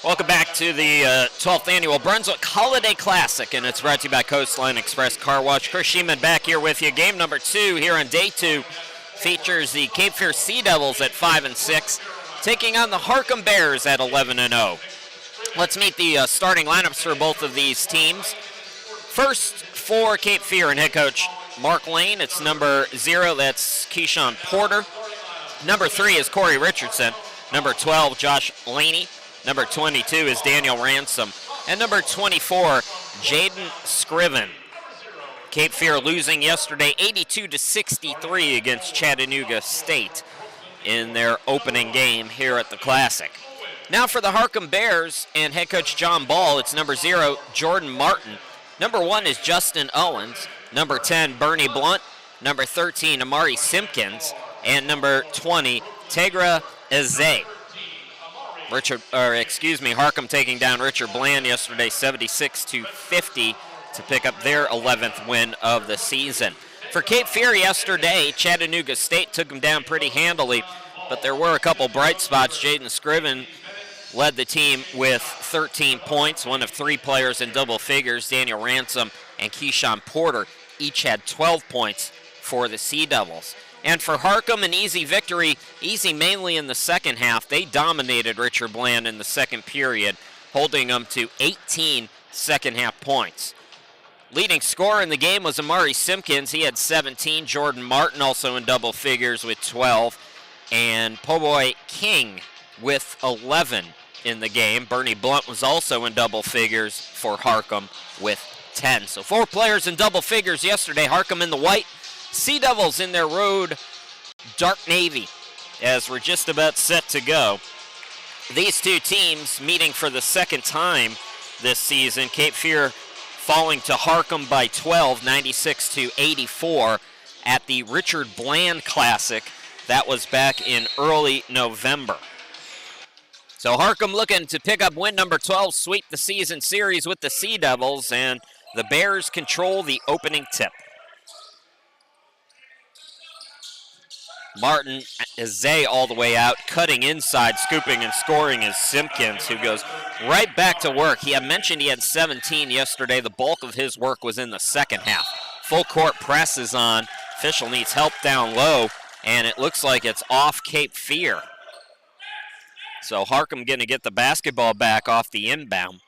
Welcome back to the 12th Annual Brunswick Holiday Classic, and it's brought to you by Coastline Express Car Wash. Chris Sheeman back here with you. Game number 2 here on day 2 features the Cape Fear Sea Devils at 5-6, taking on the Harcum Bears at 11-0. Let's meet the starting lineups for both of these teams. First, for Cape Fear and head coach Mark Lane, it's number 0, that's Keyshawn Porter. Number 3 is Corey Richardson. Number 12, Josh Laney. Number 22 is Daniel Ransom. And number 24, Jaden Scriven. Cape Fear losing yesterday 82-63 against Chattanooga State in their opening game here at the Classic. Now for the Harcum Bears and head coach John Ball, it's number 0, Jordan Martin. Number 1 is Justin Owens. Number 10, Bernie Blunt. Number 13, Amari Simpkins. And number 20, Tegra Eze. Harcum taking down Richard Bland yesterday 76-50 to pick up their 11th win of the season. For Cape Fear yesterday, Chattanooga State took them down pretty handily, but there were a couple bright spots. Jaden Scriven led the team with 13 points, one of 3 players in double figures. Daniel Ransom and Keyshawn Porter each had 12 points for the Sea Devils. And for Harcum, an easy victory, easy mainly in the second half. They dominated Richard Bland in the second period, holding them to 18 second-half points. Leading scorer in the game was Amari Simpkins. He had 17. Jordan Martin also in double figures with 12. And Po'boy King with 11 in the game. Bernie Blunt was also in double figures for Harcum with 10. So 4 players in double figures yesterday. Harcum in the white. Sea Devils in their road dark navy as we're just about set to go. These two teams meeting for the second time this season. Cape Fear falling to Harcum by 12, 96-84 at the Richard Bland Classic. That was back in early November. So Harcum looking to pick up win number 12, sweep the season series with the Sea Devils, and the Bears control the opening tip. Martin Eze all the way out, cutting inside, scooping and scoring is Simpkins, who goes right back to work. He had mentioned he had 17 yesterday. The bulk of his work was in the second half. Full court press is on. Official needs help down low, and it looks like it's off Cape Fear. So Harcum going to get the basketball back off the inbound.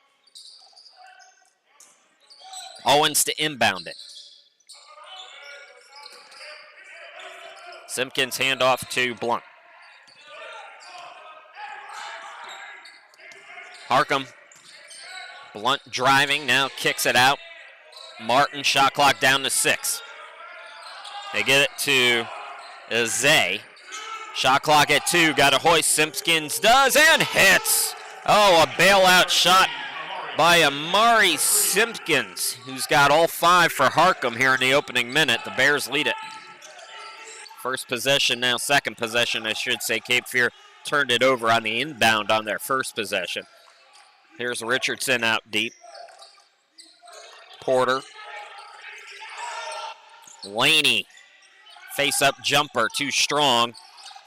Owens to inbound it. Simpkins handoff to Blunt. Harcum, Blunt driving, now kicks it out. Martin, shot clock down to 6. They get it to Eze. Shot clock at 2, got a hoist, Simpkins does, and hits. Oh, a bailout shot by Amari Simpkins, who's got all 5 for Harcum here in the opening minute. The Bears lead it. First possession now, second possession, I should say. Cape Fear turned it over on the inbound on their first possession. Here's Richardson out deep. Porter. Laney. Face-up jumper, too strong.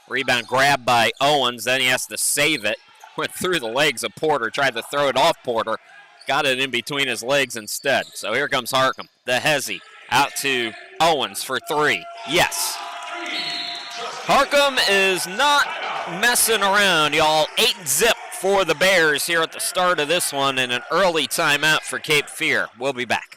Rebound grabbed by Owens, then he has to save it. Went through the legs of Porter, tried to throw it off Porter. Got it in between his legs instead. So here comes Harcum. The Hezzy out to Owens for 3. Yes. Harcum is not messing around, y'all. 8-zip for the Bears here at the start of this one, and an early timeout for Cape Fear. We'll be back.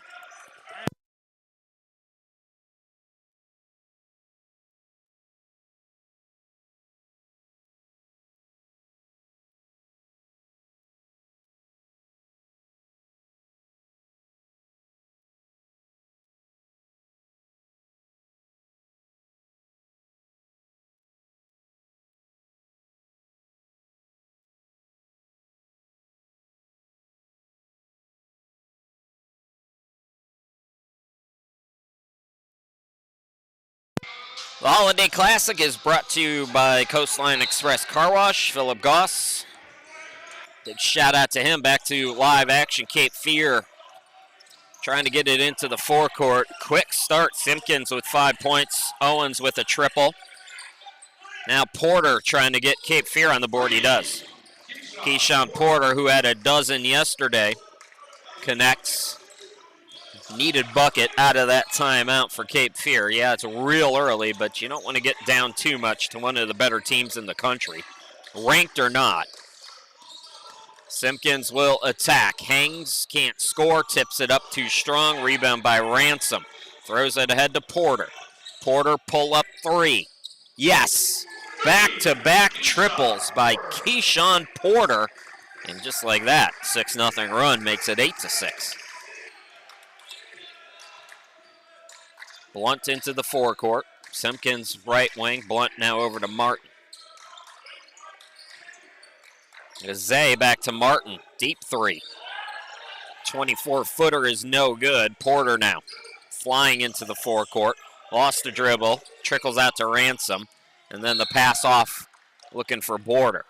The Holiday Classic is brought to you by Coastline Express Car Wash. Philip Goss. Big shout out to him. Back to live action. Cape Fear trying to get it into the forecourt. Quick start. Simpkins with 5 points. Owens with a triple. Now Porter trying to get Cape Fear on the board. He does. Keyshawn Porter, who had a dozen yesterday, connects. Needed bucket out of that timeout for Cape Fear. Yeah, it's real early, but you don't want to get down too much to one of the better teams in the country, ranked or not. Simpkins will attack. Hangs, can't score, tips it up too strong. Rebound by Ransom. Throws it ahead to Porter. Porter pull up three. Yes! Back-to-back triples by Keyshawn Porter. And just like that, 6-0 run makes it 8-6. Blunt into the forecourt. Simpkins right wing. Blunt now over to Martin. Zay back to Martin. Deep three. 24-footer is no good. Porter now flying into the forecourt. Lost the dribble. Trickles out to Ransom. And then the pass off looking for Border.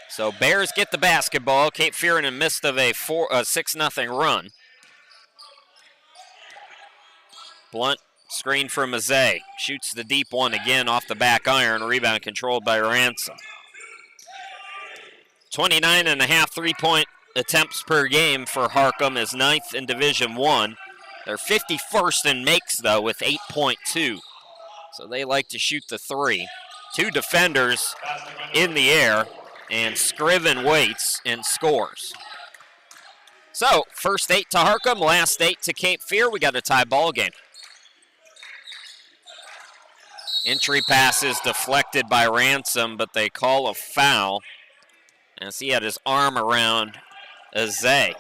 So Bears get the basketball. Cape Fear in the midst of a 6-0 run. Blunt screen from Mazay. Shoots the deep one again off the back iron. Rebound controlled by Ransom. 29.5 three-point attempts per game for Harcum is 9th in Division I. They're 51st in makes, though, with 8.2. So they like to shoot the three. Two defenders in the air. And Scriven waits and scores. So, first 8 to Harcum, last 8 to Cape Fear. We got a tie ball game. Entry pass is deflected by Ransom, but they call a foul as he had his arm around Azay.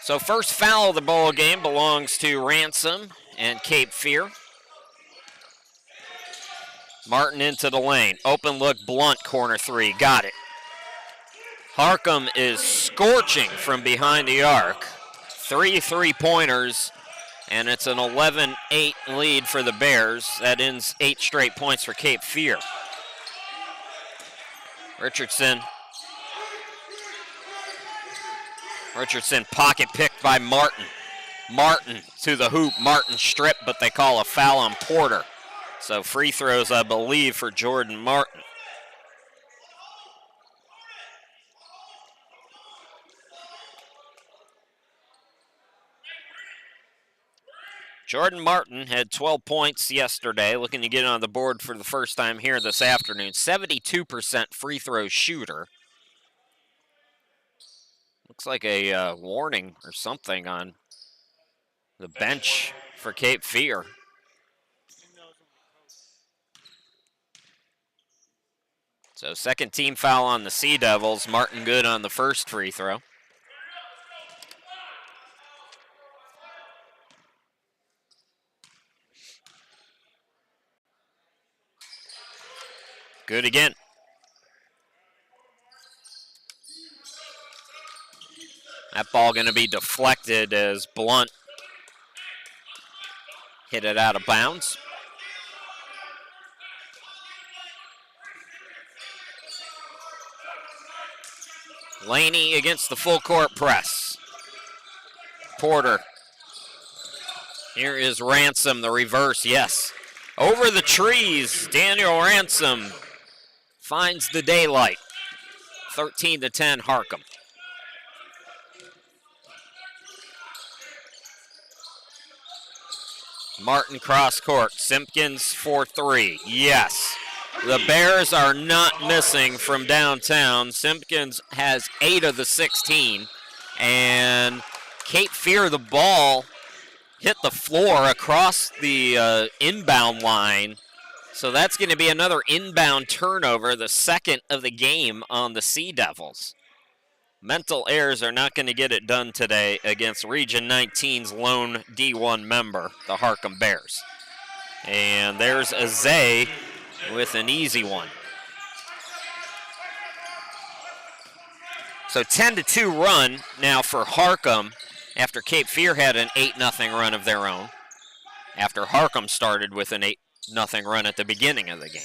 So first foul of the ball game belongs to Ransom and Cape Fear. Martin into the lane. Open look, Blunt, corner three. Got it. Harcum is scorching from behind the arc. 3 3-pointers, and it's an 11-8 lead for the Bears. That ends 8 straight points for Cape Fear. Richardson pocket picked by Martin. Martin to the hoop. Martin stripped, but they call a foul on Porter. So free throws, I believe, for Jordan Martin. Jordan Martin had 12 points yesterday, looking to get on the board for the first time here this afternoon. 72% free throw shooter. Looks like a warning or something on the bench for Cape Fear. So second team foul on the Sea Devils. Martin good on the first free throw. Good again. That ball going to be deflected as Blunt hit it out of bounds. Laney against the full court press. Porter. Here is Ransom, the reverse, yes. Over the trees, Daniel Ransom finds the daylight. 13-10 Harcum. Martin cross court. Simpkins for three. Yes. The Bears are not missing from downtown. Simpkins has 8 of the 16. And Cape Fear, the ball hit the floor across the inbound line. So that's going to be another inbound turnover, the second of the game on the Sea Devils. Mental errors are not going to get it done today against Region 19's lone D1 member, the Harcum Bears. And there's Azay with an easy one. So 10-2 run now for Harcum after Cape Fear had an 8-0 run of their own. after Harcum started with an 8-0 run at the beginning of the game.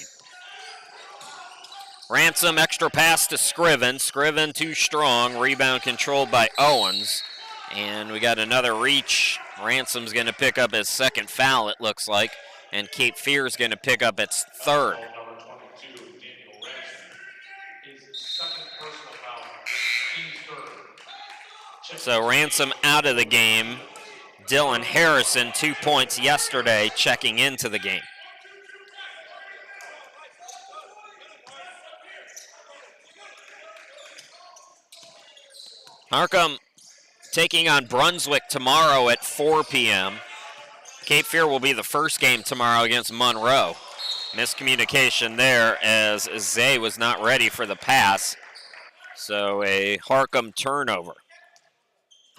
Ransom, extra pass to Scriven. Scriven too strong. Rebound controlled by Owens. And we got another reach. Ransom's going to pick up his second foul, it looks like. And Cape Fear's going to pick up its third. So Ransom out of the game. Dylan Harrison, 2 points yesterday, checking into the game. Harcum taking on Brunswick tomorrow at 4 p.m. Cape Fear will be the first game tomorrow against Monroe. Miscommunication there as Zay was not ready for the pass. So a Harcum turnover.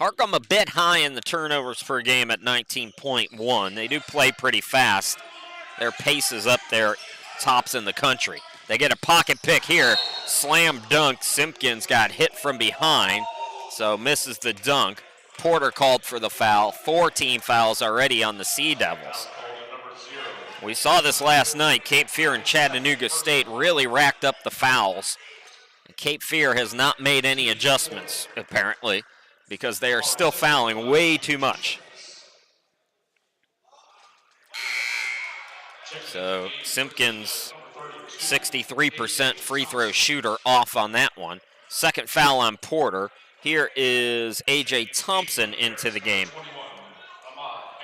Harcum a bit high in the turnovers per game at 19.1. They do play pretty fast. Their pace is up there, tops in the country. They get a pocket pick here. Slam dunk. Simpkins got hit from behind, so misses the dunk. Porter called for the foul. 4 team fouls already on the Sea Devils. We saw this last night. Cape Fear and Chattanooga State really racked up the fouls. Cape Fear has not made any adjustments, apparently, because they are still fouling way too much. So Simpkins, 63% free throw shooter, off on that one. Second foul on Porter. Here is A.J. Thompson into the game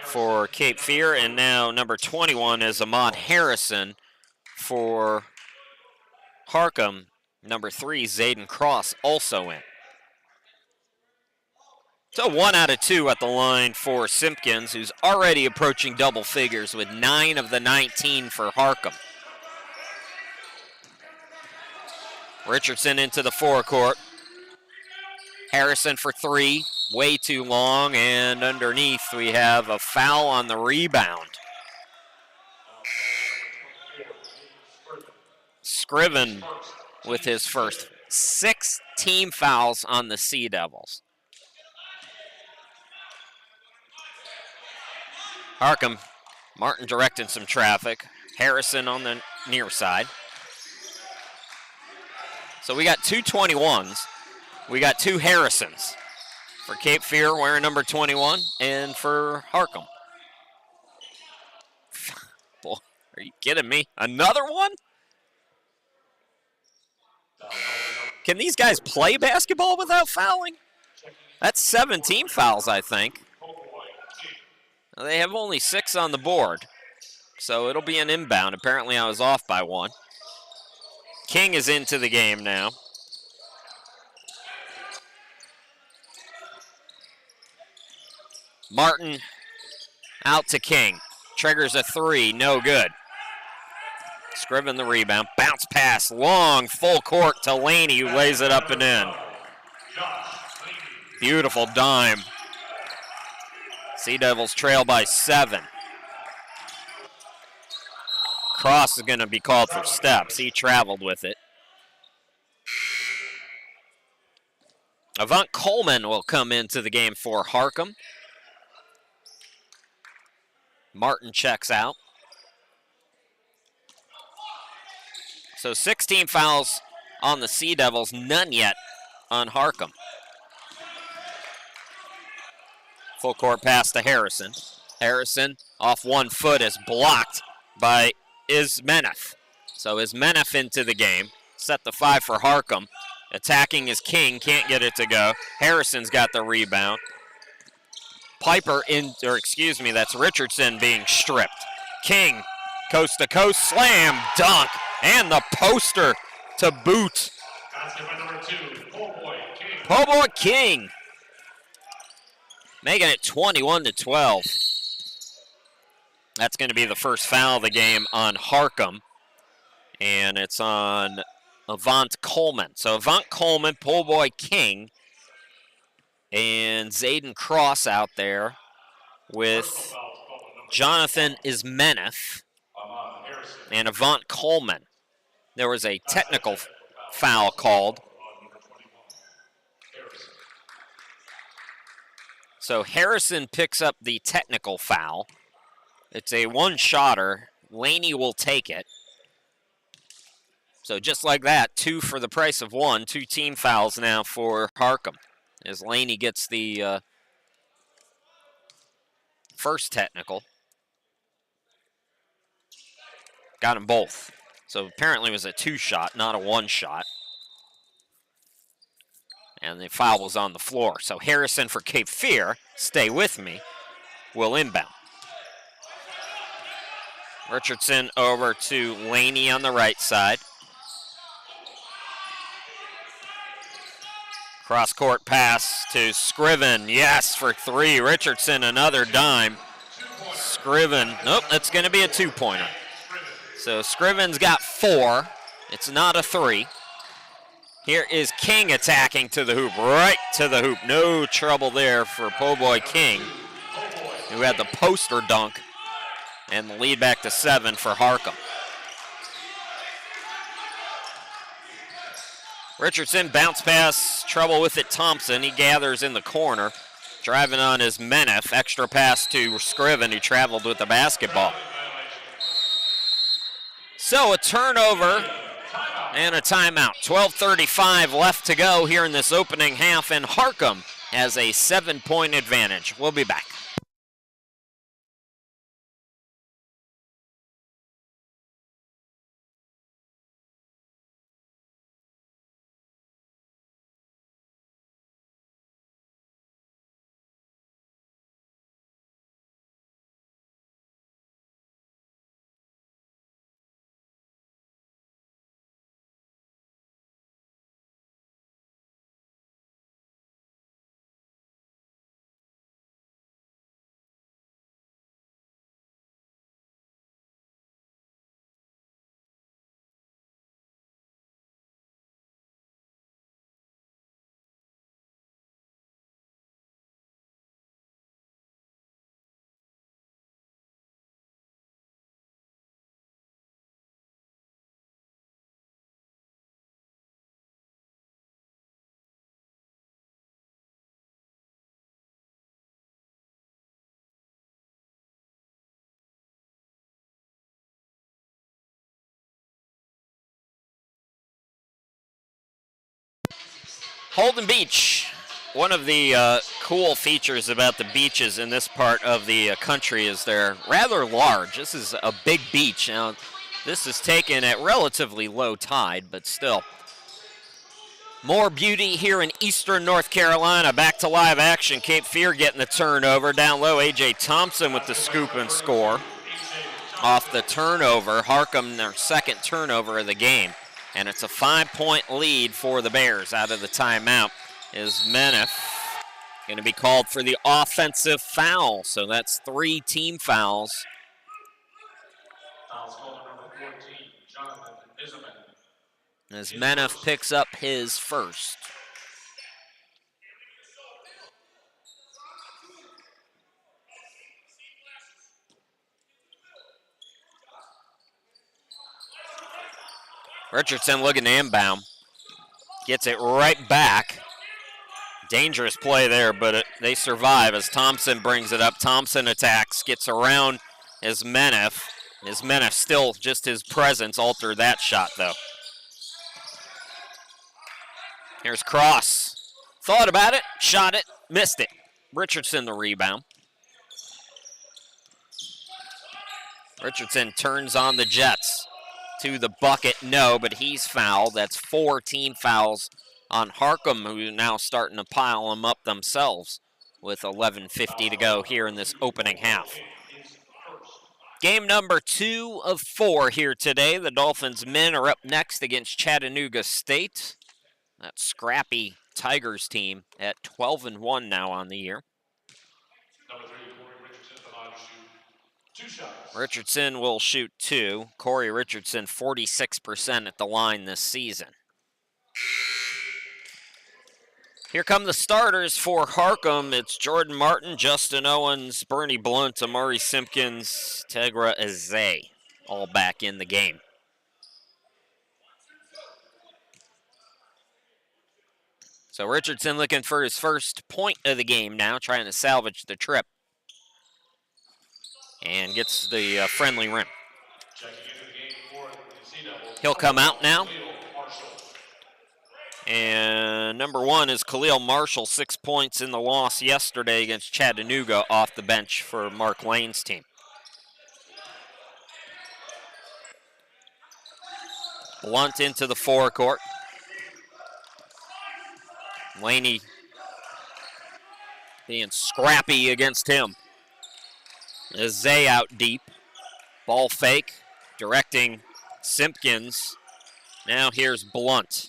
for Cape Fear, and now number 21 is Ahmad Harrison for Harcum. Number 3, Zayden Cross, also in. So 1 out of 2 at the line for Simpkins, who's already approaching double figures with 9 of the 19 for Harcum. Richardson into the forecourt. Harrison for 3, way too long, and underneath we have a foul on the rebound. Scriven with his first 6 team fouls on the Sea Devils. Harcum, Martin directing some traffic. Harrison on the near side. So we got 2 21s. We got 2 Harrisons. For Cape Fear wearing number 21, and for Harcum. Boy, are you kidding me? Another one? Can these guys play basketball without fouling? That's 17 fouls, I think. They have only 6 on the board, so it'll be an inbound. Apparently I was off by 1. King is into the game now. Martin out to King. Triggers a 3, no good. Scriven the rebound. Bounce pass, long, full court to Laney, who lays it up and in. Beautiful dime. Sea Devils trail by 7. Cross is going to be called for steps. He traveled with it. Avant Coleman will come into the game for Harcum. Martin checks out. So 16 fouls on the Sea Devils, none yet on Harcum. Full court pass to Harrison. Harrison off 1 foot is blocked by Ismenef. So Ismenef into the game. Set the 5 for Harcum. Attacking is King, can't get it to go. Harrison's got the rebound. Piper that's Richardson being stripped. King, coast to coast, slam, dunk, and the poster to boot. Po' Boy King. Making it 21-12. That's going to be the first foul of the game on Harcum. And it's on Avant Coleman. So Avant Coleman, Po' Boy King, and Zayden Cross out there with Jonathan Ismenef and Avant Coleman. There was a technical foul called. So Harrison picks up the technical foul. It's a one-shotter. Laney will take it. So just like that, 2 for the price of 1. 2 team fouls now for Harcum as Laney gets the first technical. Got them both. So apparently it was a 2-shot, not a 1-shot. And the foul was on the floor. So Harrison for Cape Fear, stay with me, will inbound. Richardson over to Laney on the right side. Cross-court pass to Scriven. Yes, for 3. Richardson, another dime. Scriven, nope, that's going to be a 2-pointer. So Scriven's got 4. It's not a 3. Here is King attacking to the hoop, right to the hoop. No trouble there for Po' Boy King, who had the poster dunk, and the lead back to 7 for Harcum. Richardson, bounce pass, trouble with it, Thompson. He gathers in the corner, driving on his Menef. Extra pass to Scriven, who traveled with the basketball. So a turnover and a timeout. 12:35 left to go here in this opening half, and Harcum has a 7-point advantage. We'll be back. Holden Beach. One of the cool features about the beaches in this part of the country is they're rather large. This is a big beach. Now, this is taken at relatively low tide, but still. More beauty here in eastern North Carolina. Back to live action. Cape Fear getting the turnover. Down low, A.J. Thompson with the scoop and score. Off the turnover, Harcum, their second turnover of the game. And it's a 5-point lead for the Bears out of the timeout. Is Menef going to be called for the offensive foul. So that's 3 team fouls. As Menef picks up his first. Richardson looking to inbound. Gets it right back. Dangerous play there, but they survive as Thompson brings it up. Thompson attacks, gets around as Menef. As Menef still, just his presence altered that shot, though. Here's Cross. Thought about it, shot it, missed it. Richardson the rebound. Richardson turns on the Jets. To the bucket, no, but he's fouled. That's 4 team fouls on Harcum, who are now starting to pile them up themselves with 11:50 to go here in this opening half. Game number 2 of 4 here today. The Dolphins men are up next against Chattanooga State. That scrappy Tigers team at 12-1 now on the year. Richardson will shoot 2. Corey Richardson, 46% at the line this season. Here come the starters for Harcum. It's Jordan Martin, Justin Owens, Bernie Blunt, Amari Simpkins, Tegra Eze, all back in the game. So Richardson looking for his first point of the game now, trying to salvage the trip. and gets the friendly rim. He'll come out now. And number 1 is Khalil Marshall, 6 points in the loss yesterday against Chattanooga off the bench for Mark Lane's team. Blunt into the forecourt. Laney being scrappy against him. Zay out deep. Ball fake, directing Simpkins. Now here's Blunt.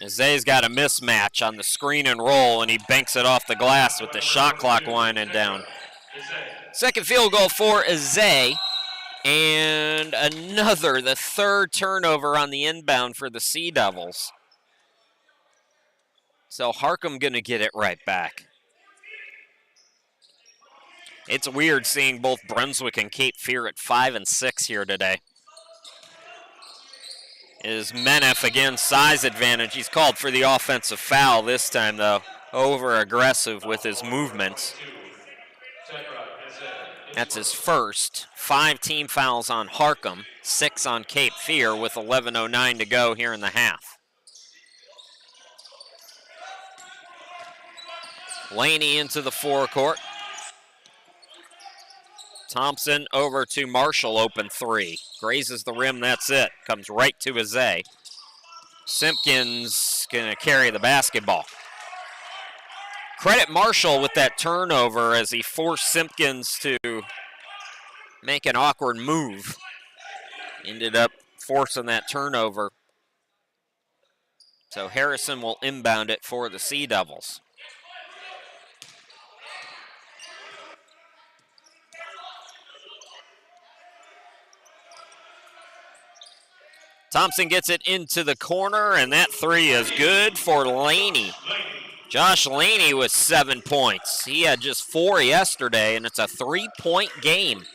Zay's got a mismatch on the screen and roll, and he banks it off the glass with the shot clock winding down. Second field goal for Zay, and another, the third turnover on the inbound for the Sea Devils. So Harcum going to get it right back. It's weird seeing both Brunswick and Cape Fear at 5 and 6 here today. Is Menef again, size advantage. He's called for the offensive foul this time, though. Over aggressive with his movements. That's his first. 5 team fouls on Harcum, 6 on Cape Fear with 11:09 to go here in the half. Laney into the forecourt. Thompson over to Marshall, open 3. Grazes the rim, that's it. Comes right to Azay. Simpkins gonna carry the basketball. Credit Marshall with that turnover as he forced Simpkins to make an awkward move. Ended up forcing that turnover. So Harrison will inbound it for the Sea Devils. Thompson gets it into the corner, and that 3 is good for Laney. Josh Laney with 7 points. He had just 4 yesterday, and it's a 3-point game.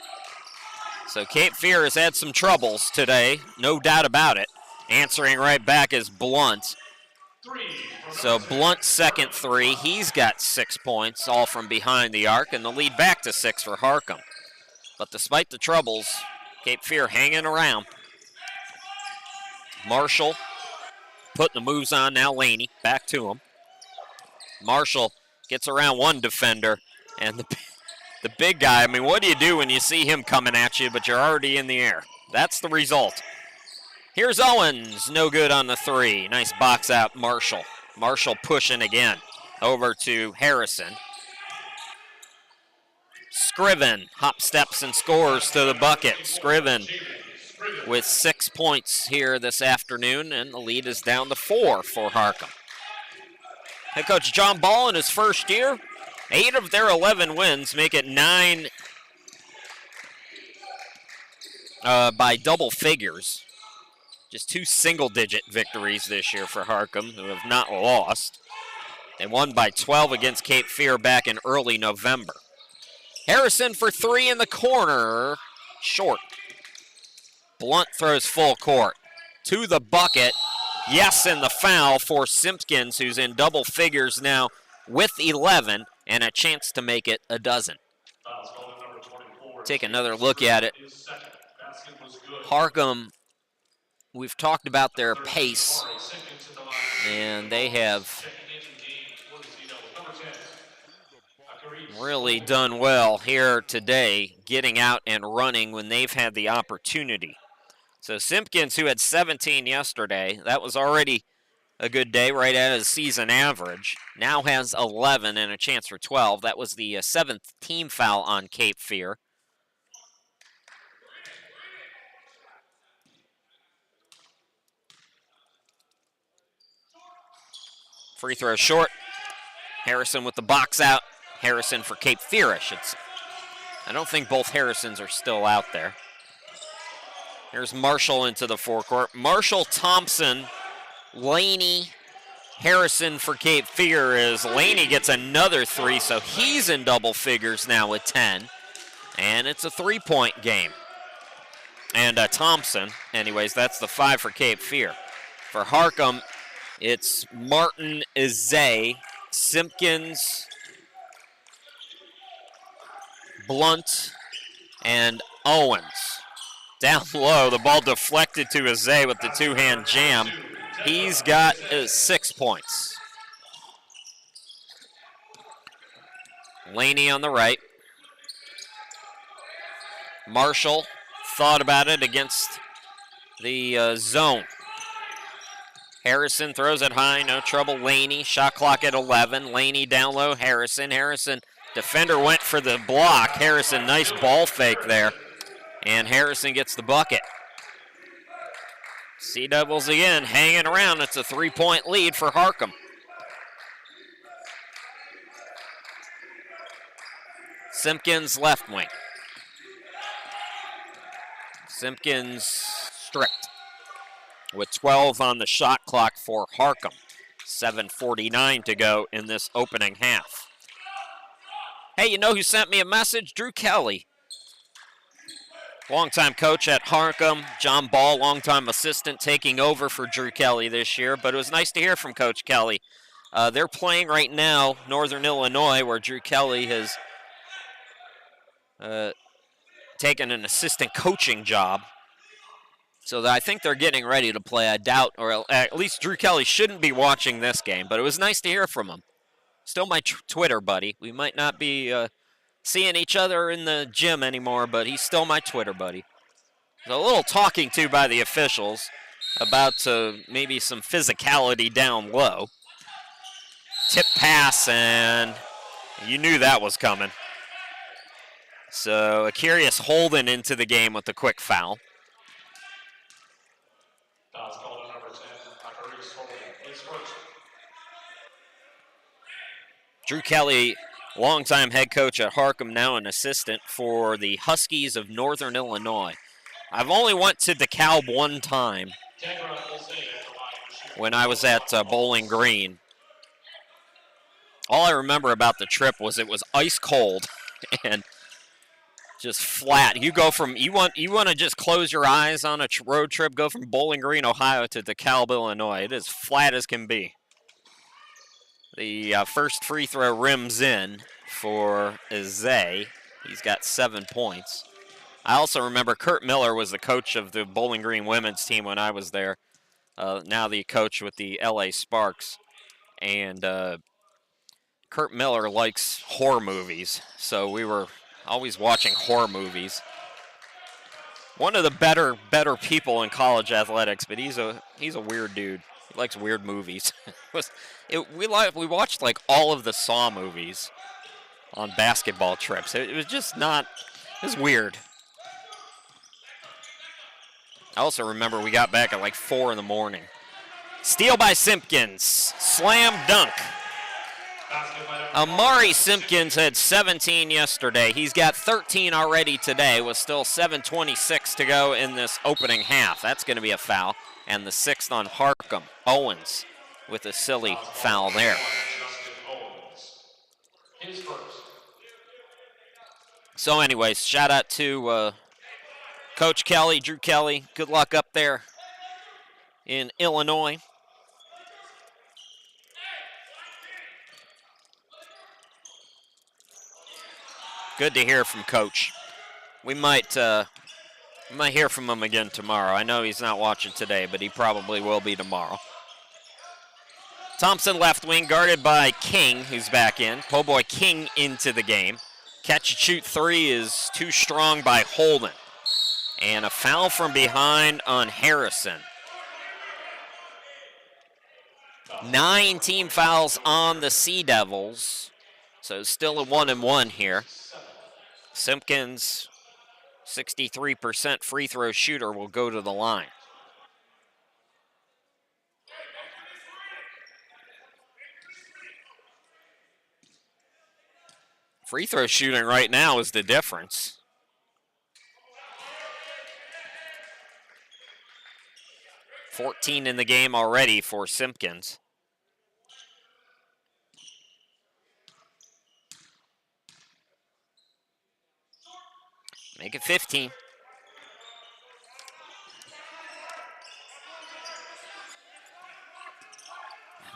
So Cape Fear has had some troubles today, no doubt about it. Answering right back is Blunt. So Blunt's second 3, he's got 6 points, all from behind the arc, and the lead back to 6 for Harcum. But despite the troubles, Cape Fear hanging around. Marshall putting the moves on now. Laney back to him. Marshall gets around one defender, and the big guy, I mean, what do you do when you see him coming at you, but you're already in the air? That's the result. Here's Owens, no good on the 3. Nice box out, Marshall. Marshall pushing again. Over to Harrison. Scriven hop steps and scores to the bucket. Scriven with 6 points here this afternoon, and the lead is down to 4 for Harcum. Head coach John Ball in his first year, 8 of their 11 wins make it 9 by double figures. Just 2 single-digit victories this year for Harcum, who have not lost. They won by 12 against Cape Fear back in early November. Harrison for 3 in the corner, short. Blunt throws full court. To the bucket. Yes, and the foul for Simpkins, who's in double figures now with 11, and a chance to make it a dozen. Take another look at it. Harcum, we've talked about their pace, and they have really done well here today, getting out and running when they've had the opportunity. So Simpkins, who had 17 yesterday, that was already a good day, right at his season average, now has 11 and a chance for 12. That was the 7th team foul on Cape Fear. Free throw short. Harrison with the box out. Harrison for Cape Fear, I should say. I don't think both Harrisons are still out there. Here's Marshall into the forecourt. Marshall, Thompson, Laney, Harrison for Cape Fear as Laney gets another 3, so he's in double figures now with 10. And it's a 3-point game. And Thompson, anyways, that's the 5 for Cape Fear. For Harcum, it's Martin, Izay, Simpkins, Blunt and Owens. Down low, the ball deflected to Azay with the two-hand jam. He's got 6 points. Laney on the right. Marshall thought about it against the zone. Harrison throws it high, no trouble. Laney, shot clock at 11. Laney down low, Harrison. Harrison, defender went for the block. Harrison, nice ball fake there. And Harrison gets the bucket. Sea Devils again hanging around. It's a 3-point lead for Harcum. Simpkins left wing. Simpkins stripped with 12 on the shot clock for Harcum. 7:49 to go in this opening half. Hey, you know who sent me a message? Drew Kelly. Longtime coach at Harcum. John Ball, longtime assistant, taking over for Drew Kelly this year. But it was nice to hear from Coach Kelly. They're playing right now, Northern Illinois, where Drew Kelly has taken an assistant coaching job. So I think they're getting ready to play. I doubt, or at least Drew Kelly shouldn't be watching this game. But it was nice to hear from him. Still my Twitter buddy. We might not be seeing each other in the gym anymore, but he's still my Twitter buddy. There's a little talking to by the officials about maybe some physicality down low. Tip pass, and you knew that was coming. So a curious Holden into the game with a quick foul. Drew Kelly, longtime head coach at Harcum, now an assistant for the Huskies of Northern Illinois. I've only went to DeKalb one time when I was at Bowling Green. All I remember about the trip was it was ice cold and just flat. You go from you want to just close your eyes on a road trip, go from Bowling Green, Ohio to DeKalb, Illinois. It is flat as can be. The first free throw rims in for Azay. He's got 7 points. I also remember Kurt Miller was the coach of the Bowling Green women's team when I was there. Now the coach with the LA Sparks. And Kurt Miller likes horror movies, so we were always watching horror movies. One of the better people in college athletics, but he's a weird dude. He likes weird movies. We watched like all of the Saw movies on basketball trips. It was just not. It was weird. I also remember we got back at like 4 in the morning. Steal by Simpkins. Slam dunk. Amari Simpkins had 17 yesterday. He's got 13 already today with still 7:26 to go in this opening half. That's going to be a foul. And the 6th on Harcum. Owens with a silly foul there. So anyways, shout out to Coach Kelly, Drew Kelly. Good luck up there in Illinois. Good to hear from Coach. We might hear from him again tomorrow. I know he's not watching today, but he probably will be tomorrow. Thompson left wing, guarded by King, who's back in. Po' boy King into the game. Catch and shoot three is too strong by Holden. And a foul from behind on Harrison. 9 team fouls on the Sea Devils. So still a 1-and-1 here. Simpkins, 63% free throw shooter, will go to the line. Free throw shooting right now is the difference. $14 in the game already for Simpkins. Make it 15.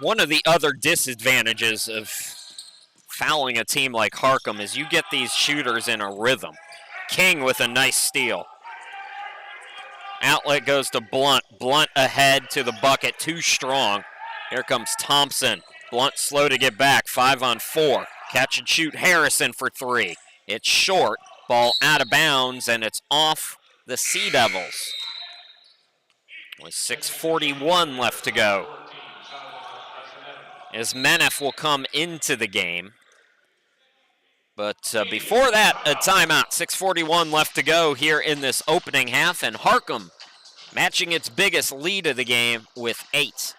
One of the other disadvantages of fouling a team like Harcum is you get these shooters in a rhythm. King with a nice steal. Outlet goes to Blunt. Blunt ahead to the bucket, too strong. Here comes Thompson. Blunt slow to get back, 5-on-4. Catch and shoot Harrison for 3. It's short, ball out of bounds, and it's off the Sea Devils. With 6:41 left to go. As Menef will come into the game. But before that, a timeout. 6:41 left to go here in this opening half, and Harcum matching its biggest lead of the game with 8.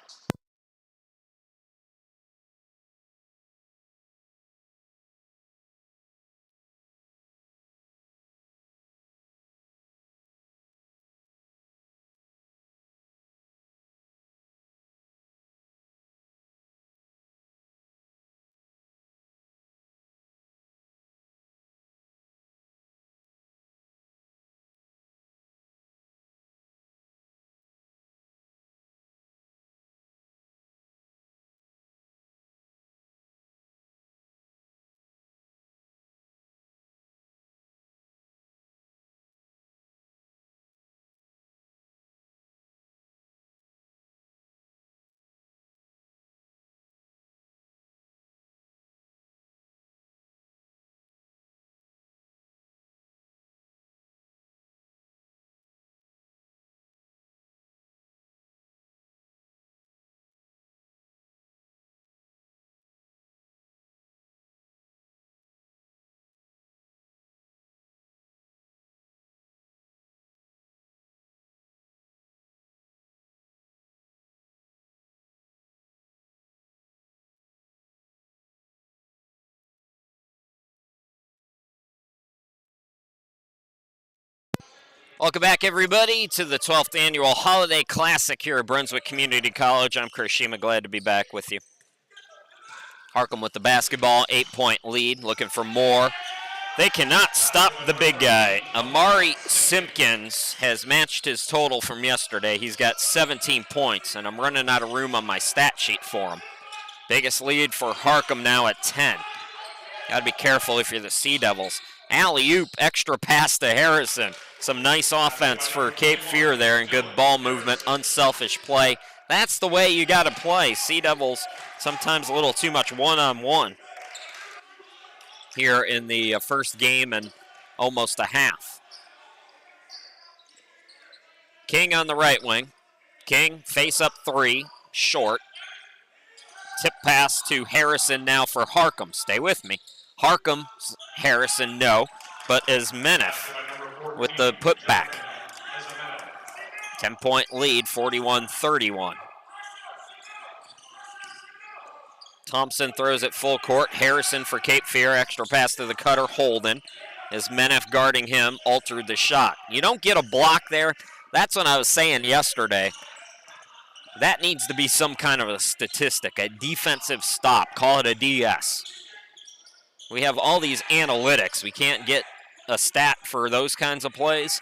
Welcome back, everybody, to the 12th Annual Holiday Classic here at Brunswick Community College. I'm Chris Shima, glad to be back with you. Harcum with the basketball, 8-point lead, looking for more. They cannot stop the big guy. Amari Simpkins has matched his total from yesterday. He's got 17 points, and I'm running out of room on my stat sheet for him. Biggest lead for Harcum now at 10. Got to be careful if you're the Sea Devils. Alley-oop, extra pass to Harrison. Some nice offense for Cape Fear there and good ball movement, unselfish play. That's the way you got to play. Sea Devils sometimes a little too much one-on-one here in the first game and almost a half. King on the right wing. King face up 3, short. Tip pass to Harrison now for Harcum. Stay with me. Harcum, Harrison, no, but is Menef with the putback. 10-point lead, 41-31. Thompson throws it full court. Harrison for Cape Fear, extra pass to the cutter, Holden. As Menef guarding him, altered the shot. You don't get a block there. That's what I was saying yesterday. That needs to be some kind of a statistic, a defensive stop. Call it a DS. We have all these analytics. We can't get a stat for those kinds of plays.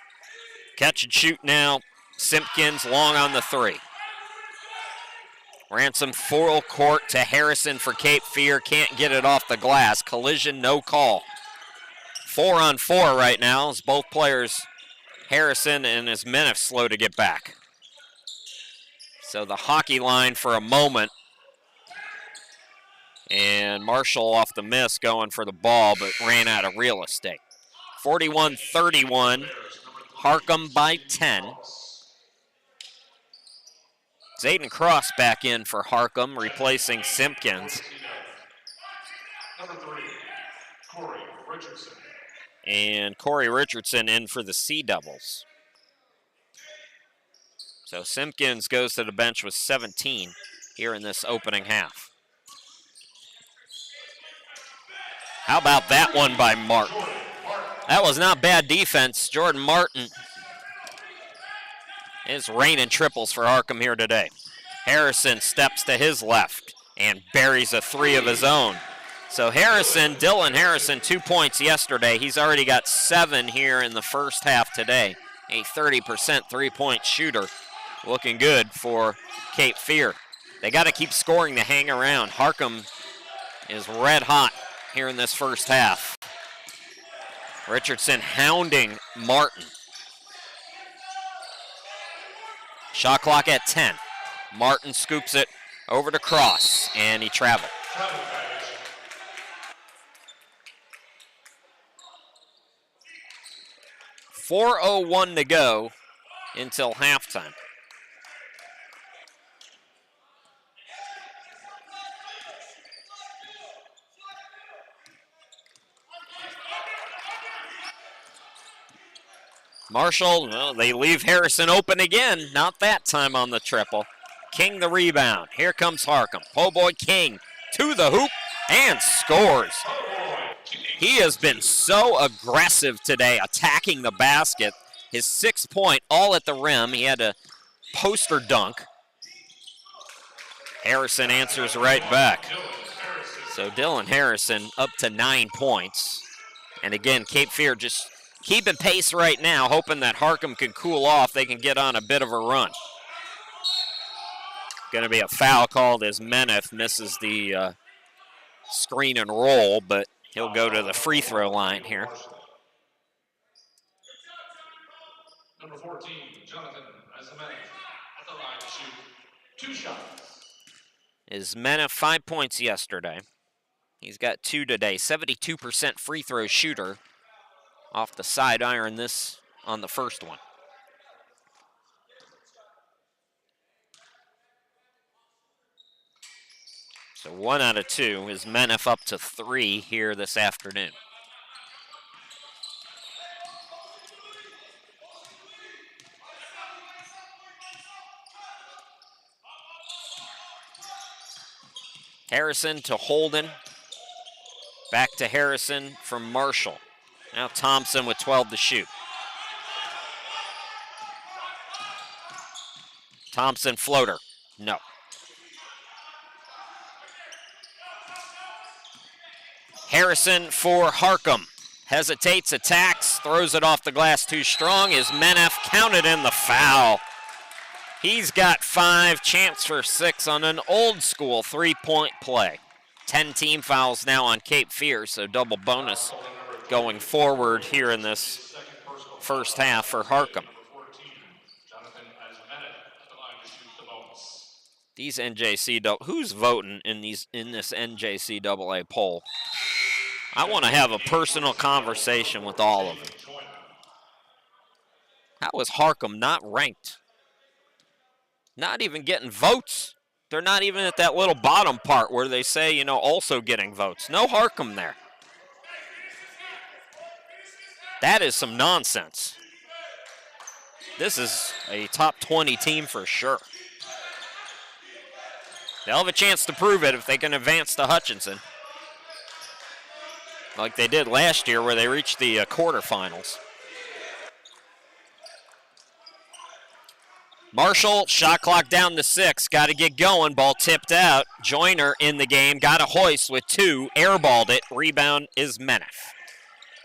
Catch and shoot now. Simpkins long on the 3. Ransom full court to Harrison for Cape Fear. Can't get it off the glass. Collision, no call. 4-on-4 right now as both players, Harrison and his Menef, slow to get back. So the hockey line for a moment. And Marshall off the miss going for the ball, but ran out of real estate. 41-31, Harcum by 10. Zayden Cross back in for Harcum, replacing Simpkins. And Corey Richardson in for the Sea Devils. So Simpkins goes to the bench with 17 here in this opening half. How about that one by Martin? That was not bad defense. Jordan Martin is raining triples for Harcum here today. Harrison steps to his left and buries a 3 of his own. So Harrison, Dylan Harrison, 2 points yesterday. He's already got 7 here in the first half today. A 30% three-point shooter. Looking good for Cape Fear. They got to keep scoring to hang around. Harcum is red hot here in this first half. Richardson hounding Martin. Shot clock at 10. Martin scoops it over to Cross, and he traveled. 4:01 to go until halftime. Marshall, well, they leave Harrison open again. Not that time on the triple. King the rebound. Here comes Harcum. Oh boy, King to the hoop and scores. He has been so aggressive today, attacking the basket. His 6-point all at the rim. He had a poster dunk. Harrison answers right back. So Dylan Harrison up to 9 points. And again, Cape Fear just keeping pace right now, hoping that Harcum can cool off. They can get on a bit of a run. Going to be a foul called as Meneth misses the screen and roll, but he'll go to the free throw line here. Number 14, Jonathan Meneth at the line to shoot 2 shots. Is Meneth 5 points yesterday. He's got 2 today. 72% free throw shooter off the side iron this on the first one. So 1 out of 2 is Meneth up to 3 here this afternoon. Harrison to Holden. Back to Harrison from Marshall. Now Thompson with 12 to shoot. Thompson floater. No. Harrison for Harcum. Hesitates, attacks, throws it off the glass too strong. Is Meneth counted in the foul. He's got 5, chance for 6 on an old school 3-point play. 10 team fouls now on Cape Fear, so double bonus going forward here in this first half for Harcum. These NJC, who's voting in this NJCAA poll? I want to have a personal conversation with all of them. How is Harcum not ranked? Not even getting votes. They're not even at that little bottom part where they say, you know, also getting votes. No Harcum there. That is some nonsense. This is a top 20 team for sure. They'll have a chance to prove it if they can advance to Hutchinson, like they did last year where they reached the quarterfinals. Marshall, shot clock down to 6. Got to get going. Ball tipped out. Joyner in the game. Got a hoist with 2. Airballed it. Rebound is Meneth.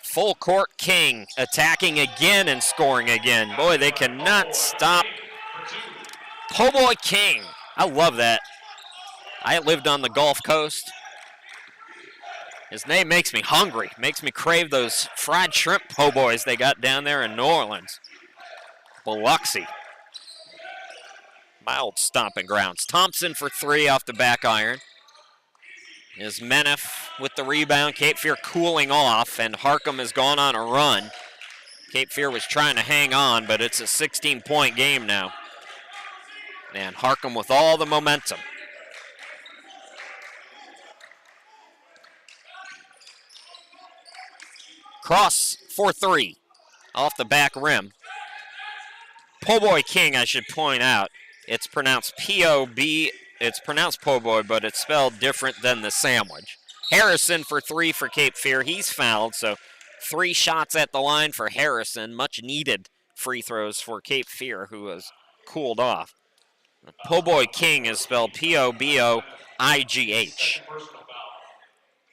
Full court King attacking again and scoring again. Boy, they cannot stop Po' Boy King. I love that. I lived on the Gulf Coast. His name makes me hungry. Makes me crave those fried shrimp po' boys they got down there in New Orleans. Biloxi. My old stomping grounds. Thompson for 3 off the back iron. Is Meneth with the rebound. Cape Fear cooling off, and Harcum has gone on a run. Cape Fear was trying to hang on, but it's a 16-point game now. And Harcum with all the momentum. Cross for 3 off the back rim. Po' Boy King, I should point out. It's pronounced P-O-B. It's pronounced Po' Boy, but it's spelled different than the sandwich. Harrison for 3 for Cape Fear. He's fouled, so 3 shots at the line for Harrison. Much needed free throws for Cape Fear, who has cooled off. Po' Boy King is spelled P-O-B-O-I-G-H.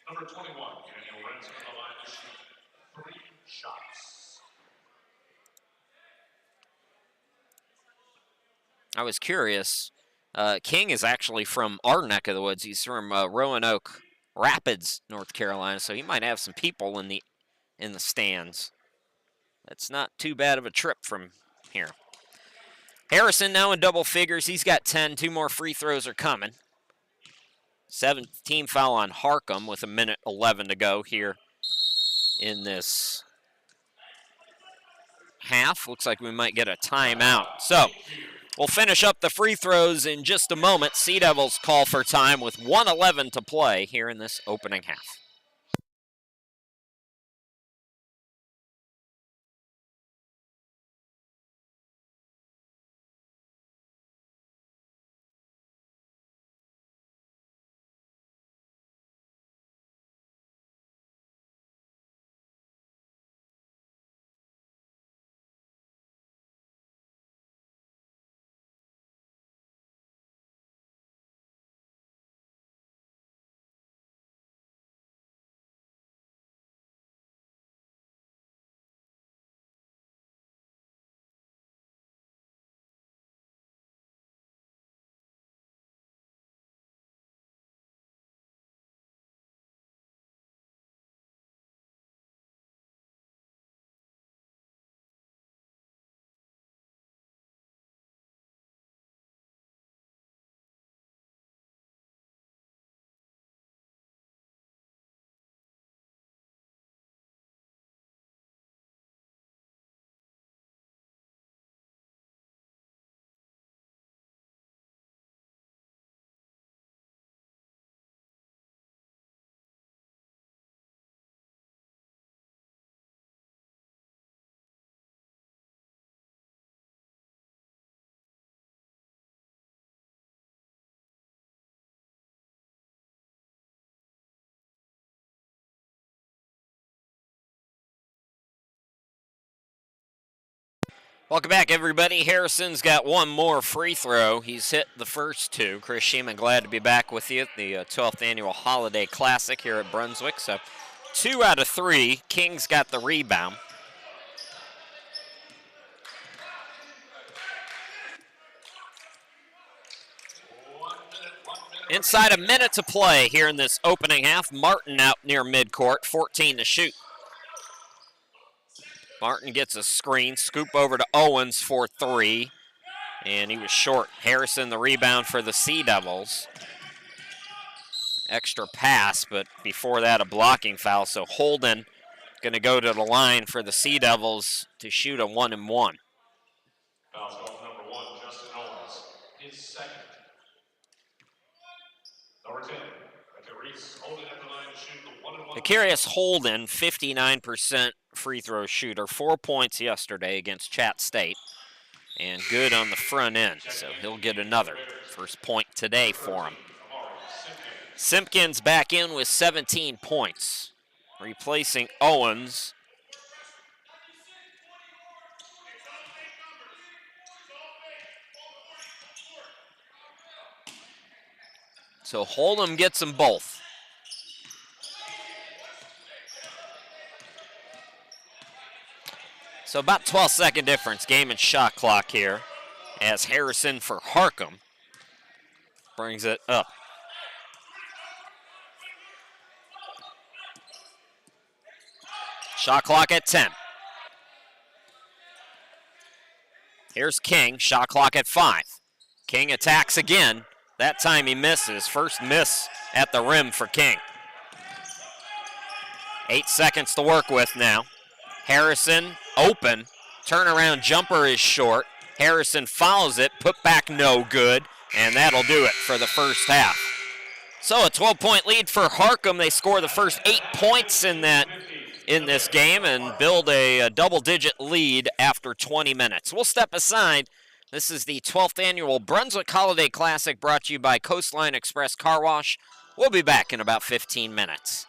Number 21, Daniel Renz at the line to shoot 3 shots. I was curious. King is actually from our neck of the woods. He's from Roanoke, Rapids, North Carolina, so he might have some people in the stands. That's not too bad of a trip from here. Harrison now in double figures. He's got 10. 2 more free throws are coming. 17 foul on Harcum with 1:11 to go here in this half. Looks like we might get a timeout. So we'll finish up the free throws in just a moment. Sea Devils call for time with 1:11 to play here in this opening half. Welcome back, everybody. Harrison's got one more free throw. He's hit the first two. Chris Sheeman, glad to be back with you at the 12th Annual Holiday Classic here at Brunswick. So 2 out of 3. King's got the rebound. Inside a minute to play here in this opening half. Martin out near midcourt, 14 to shoot. Martin gets a screen, scoop over to Owens for 3, and he was short. Harrison the rebound for the Sea Devils. Extra pass, but before that a blocking foul, so Holden going to go to the line for the Sea Devils to shoot a 1-and-1. Foul's off number 1, Justin Owens, his second. Number 10, Akarius Holden at the line to shoot the 1-and-1. Akarius Holden, 59% free throw shooter, 4 points yesterday against Chat State, and good on the front end, so he'll get another. First point today for him. Simpkins back in with 17 points, replacing Owens. So Holden gets them both. So about 12-second difference, game and shot clock here, as Harrison for Harcum brings it up. Shot clock at 10. Here's King, shot clock at 5. King attacks again. That time he misses. First miss at the rim for King. 8 seconds to work with now. Harrison open. Turnaround jumper is short. Harrison fouls it. Put back no good. And that'll do it for the first half. So a 12-point lead for Harcum. They score the first 8 points in this game and build a double-digit lead after 20 minutes. We'll step aside. This is the 12th Annual Brunswick Holiday Classic brought to you by Coastline Express Car Wash. We'll be back in about 15 minutes.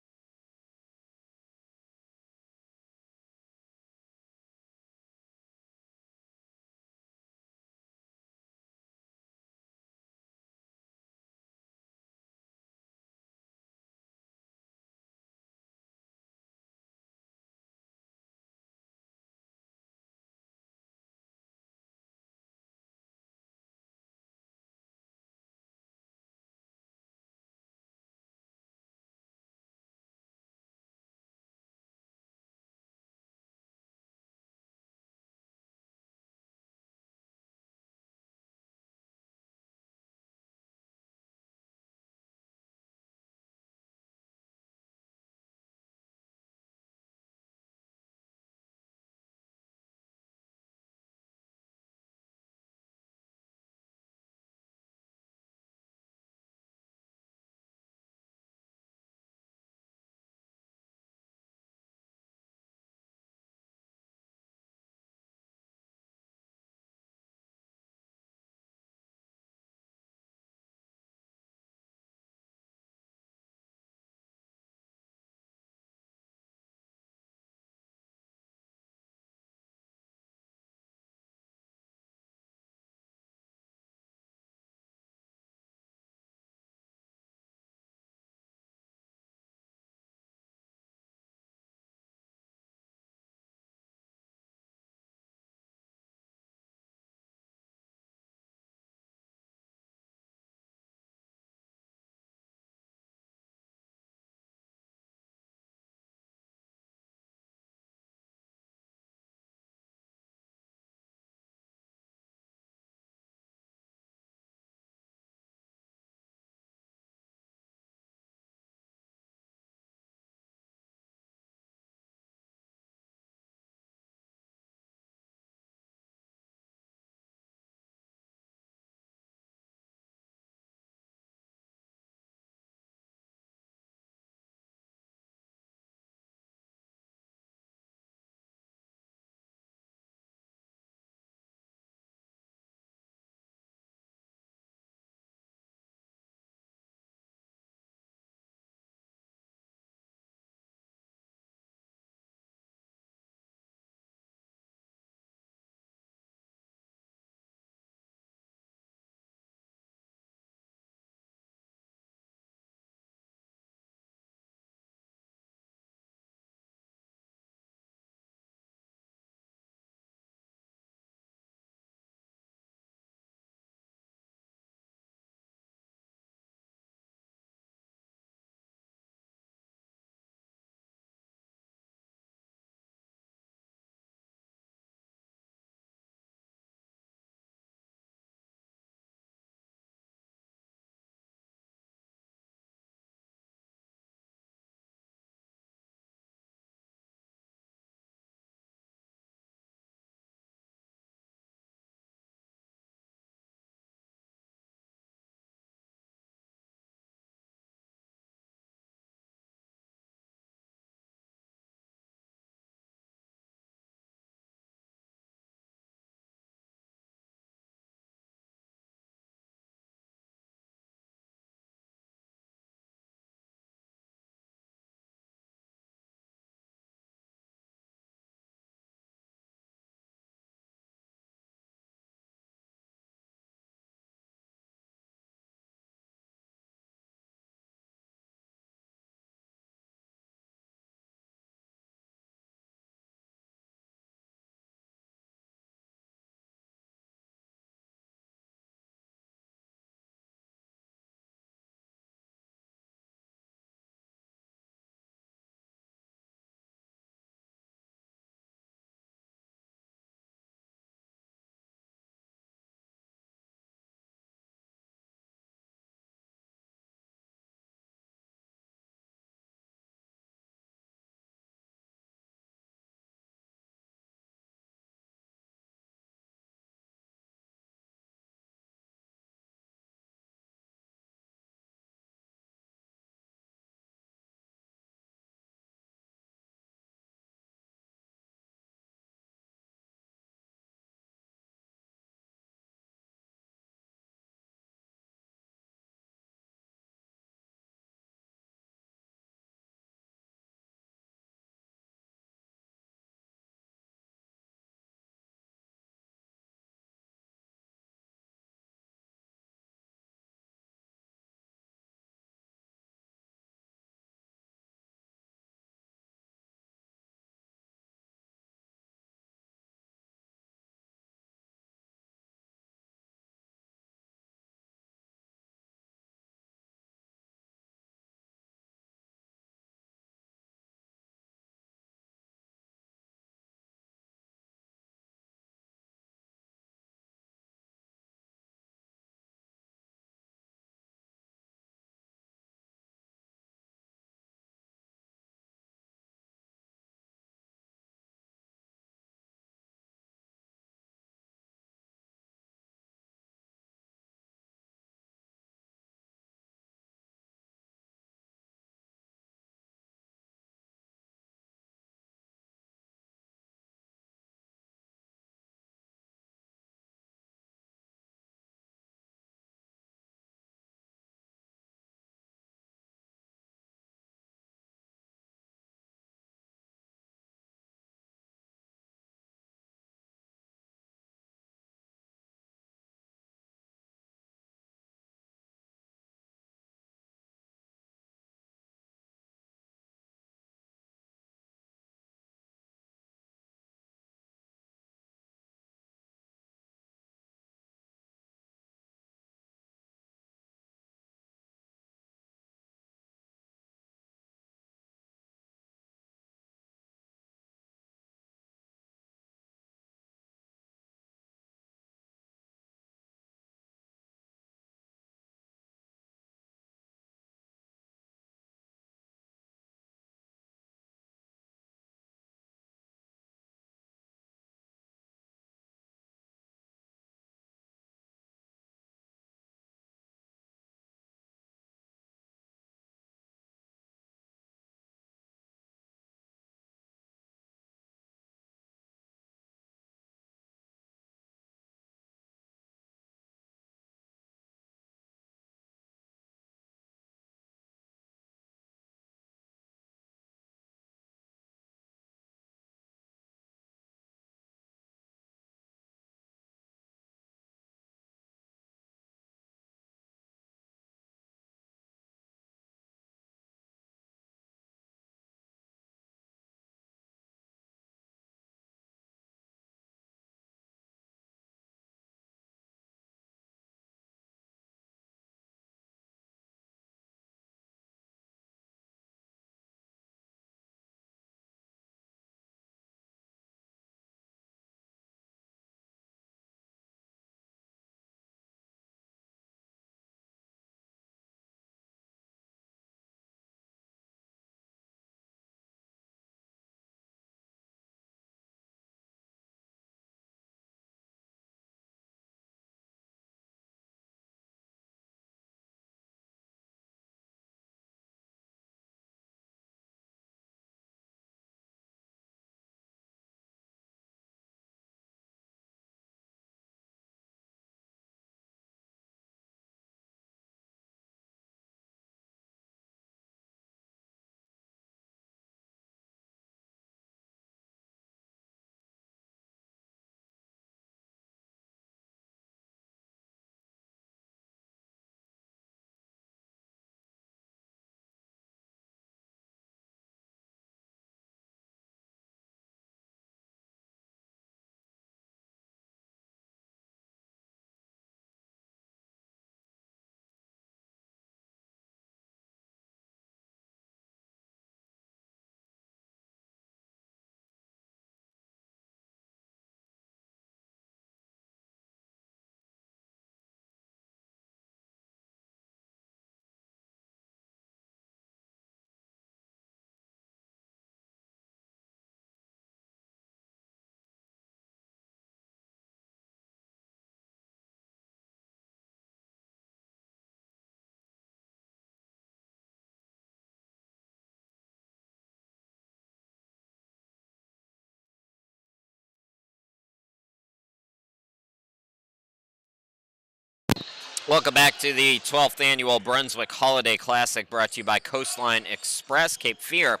Welcome back to the 12th annual Brunswick Holiday Classic, brought to you by Coastline Express. Cape Fear,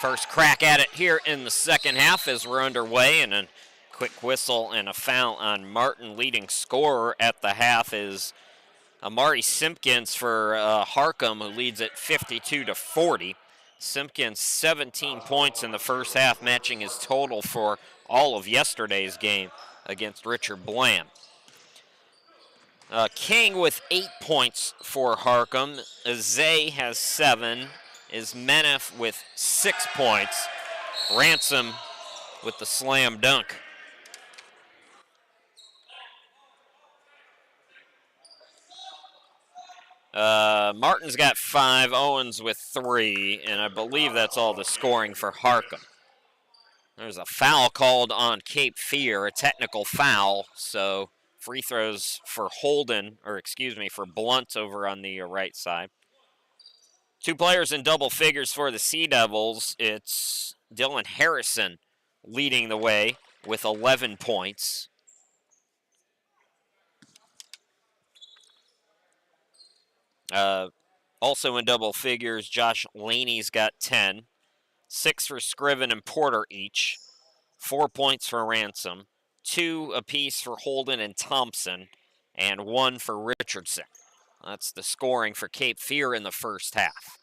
first crack at it here in the second half as we're underway, and a quick whistle and a foul on Martin. Leading scorer at the half is Amari Simpkins for Harcum, who leads at 52-40. Simpkins 17 points in the first half, matching his total for all of yesterday's game against Richard Bland. King with 8 points for Harcum. Azay has 7. Ismenef with 6 points. Ransom with the slam dunk. Martin's got 5, Owens with 3, and I believe that's all the scoring for Harcum. There's a foul called on Cape Fear, a technical foul, so free throws for for Blunt over on the right side. 2 players in double figures for the Sea Devils. It's Dylan Harrison leading the way with 11 points. Also in double figures, Josh Laney's got 10. 6 for Scriven and Porter each. 4 points for Ransom. 2 apiece for Holden and Thompson. And 1 for Richardson. That's the scoring for Cape Fear in the first half.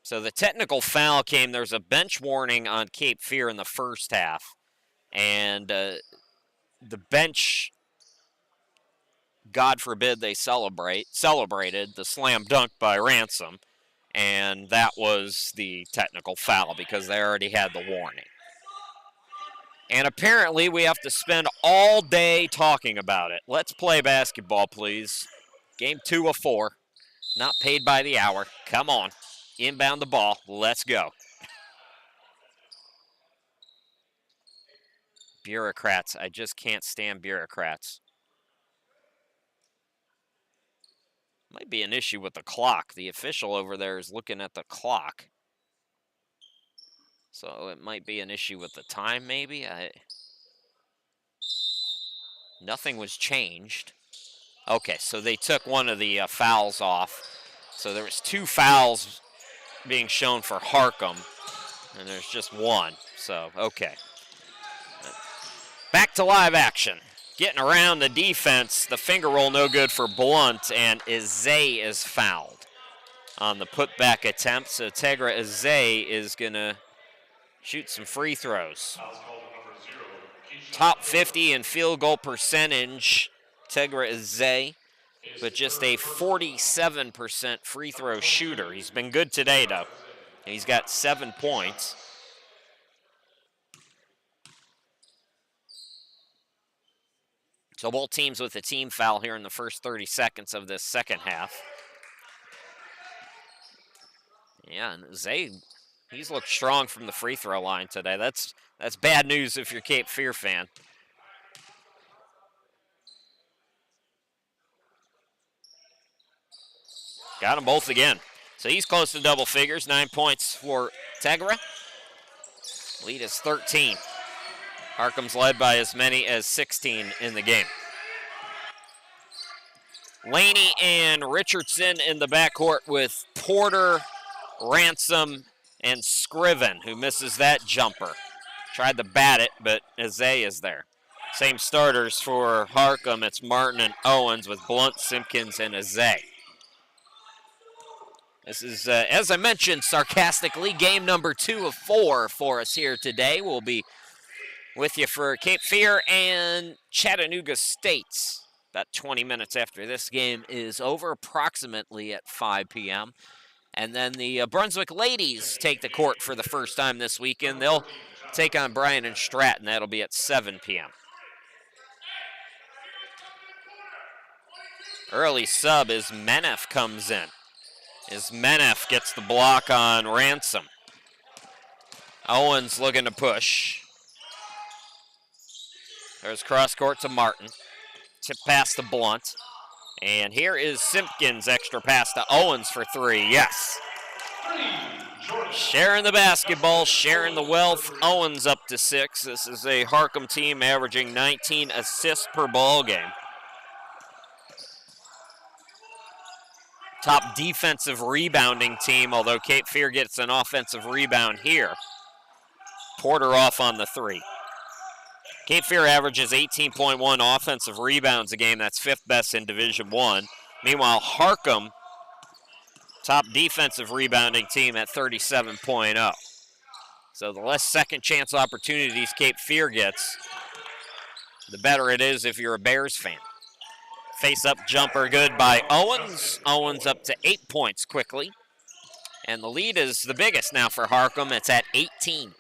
So the technical foul came. There's a bench warning on Cape Fear in the first half. And the bench, God forbid they celebrated the slam dunk by Ransom. And that was the technical foul because they already had the warning. And apparently we have to spend all day talking about it. Let's play basketball, please. Game 2 of 4. Not paid by the hour. Come on. Inbound the ball. Let's go. Bureaucrats. I just can't stand bureaucrats. Might be an issue with the clock. The official over there is looking at the clock. So it might be an issue with the time, maybe. Nothing was changed. Okay, so they took one of the fouls off. So there was 2 fouls being shown for Harcum, and there's just 1. So, okay. Back to live action. Getting around the defense, the finger roll no good for Blunt, and Azay is fouled on the putback attempt. So Tegra Azay is going to shoot some free throws. Top 50 in field goal percentage, Tegra Azay, but just a 47% free throw shooter. He's been good today, though. He's got 7 points. So both teams with a team foul here in the first 30 seconds of this second half. Yeah, and Zay, he's looked strong from the free throw line today. That's bad news if you're a Cape Fear fan. Got them both again. So he's close to double figures. 9 points for Tegra. Lead is 13. Harcum's led by as many as 16 in the game. Laney and Richardson in the backcourt with Porter, Ransom, and Scriven, who misses that jumper. Tried to bat it, but Azay is there. Same starters for Harcum. It's Martin and Owens with Blunt, Simpkins, and Azay. This is, as I mentioned sarcastically, game number 2 of 4 for us here today. We'll be with you for Cape Fear and Chattanooga State. About 20 minutes after this game is over, approximately at 5 p.m. And then the Brunswick ladies take the court for the first time this weekend. They'll take on Bryan and Stratton. That'll be at 7 p.m. Early sub as Menef comes in. As Menef gets the block on Ransom. Owens looking to push. There's cross court to Martin. Tip pass to Blunt. And here is Simpkins' extra pass to Owens for 3. Yes. Sharing the basketball, sharing the wealth. Owens up to 6. This is a Harcum team averaging 19 assists per ball game. top defensive rebounding team, although Cape Fear gets an offensive rebound here. Porter off on the 3. Cape Fear averages 18.1 offensive rebounds a game. That's 5th best in Division I. Meanwhile, Harcum, top defensive rebounding team at 37.0. So the less second chance opportunities Cape Fear gets, the better it is if you're a Bears fan. Face-up jumper good by Owens. Owens up to 8 points quickly. And the lead is the biggest now for Harcum. It's at 18,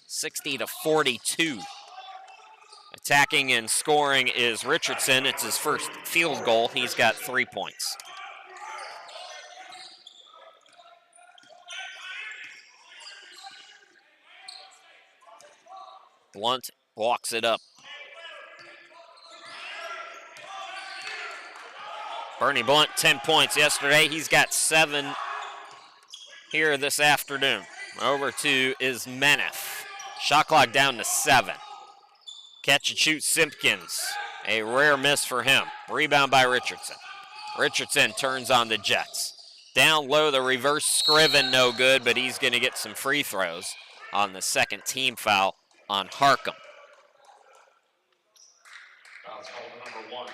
60-42. Attacking and scoring is Richardson. It's his first field goal. He's got 3 points. Blunt walks it up. Bernie Blunt, 10 points yesterday. He's got 7 here this afternoon. Over to Ismenef. Shot clock down to 7. Catch and shoot Simpkins. A rare miss for him. Rebound by Richardson. Richardson turns on the Jets. Down low, the reverse Scriven, no good, but he's going to get some free throws on the second team foul on Harcum. Foul's called number 1,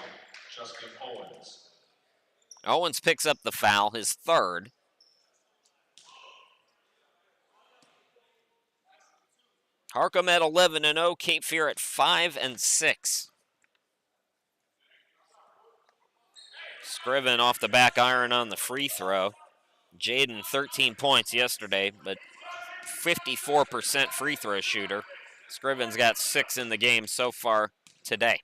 Justin Owens. Owens picks up the foul, his 3rd. Harcum at 11-0, Cape Fear at 5-6. Scriven off the back iron on the free throw. Jaden 13 points yesterday, but 54% free throw shooter. Scriven's got 6 in the game so far today.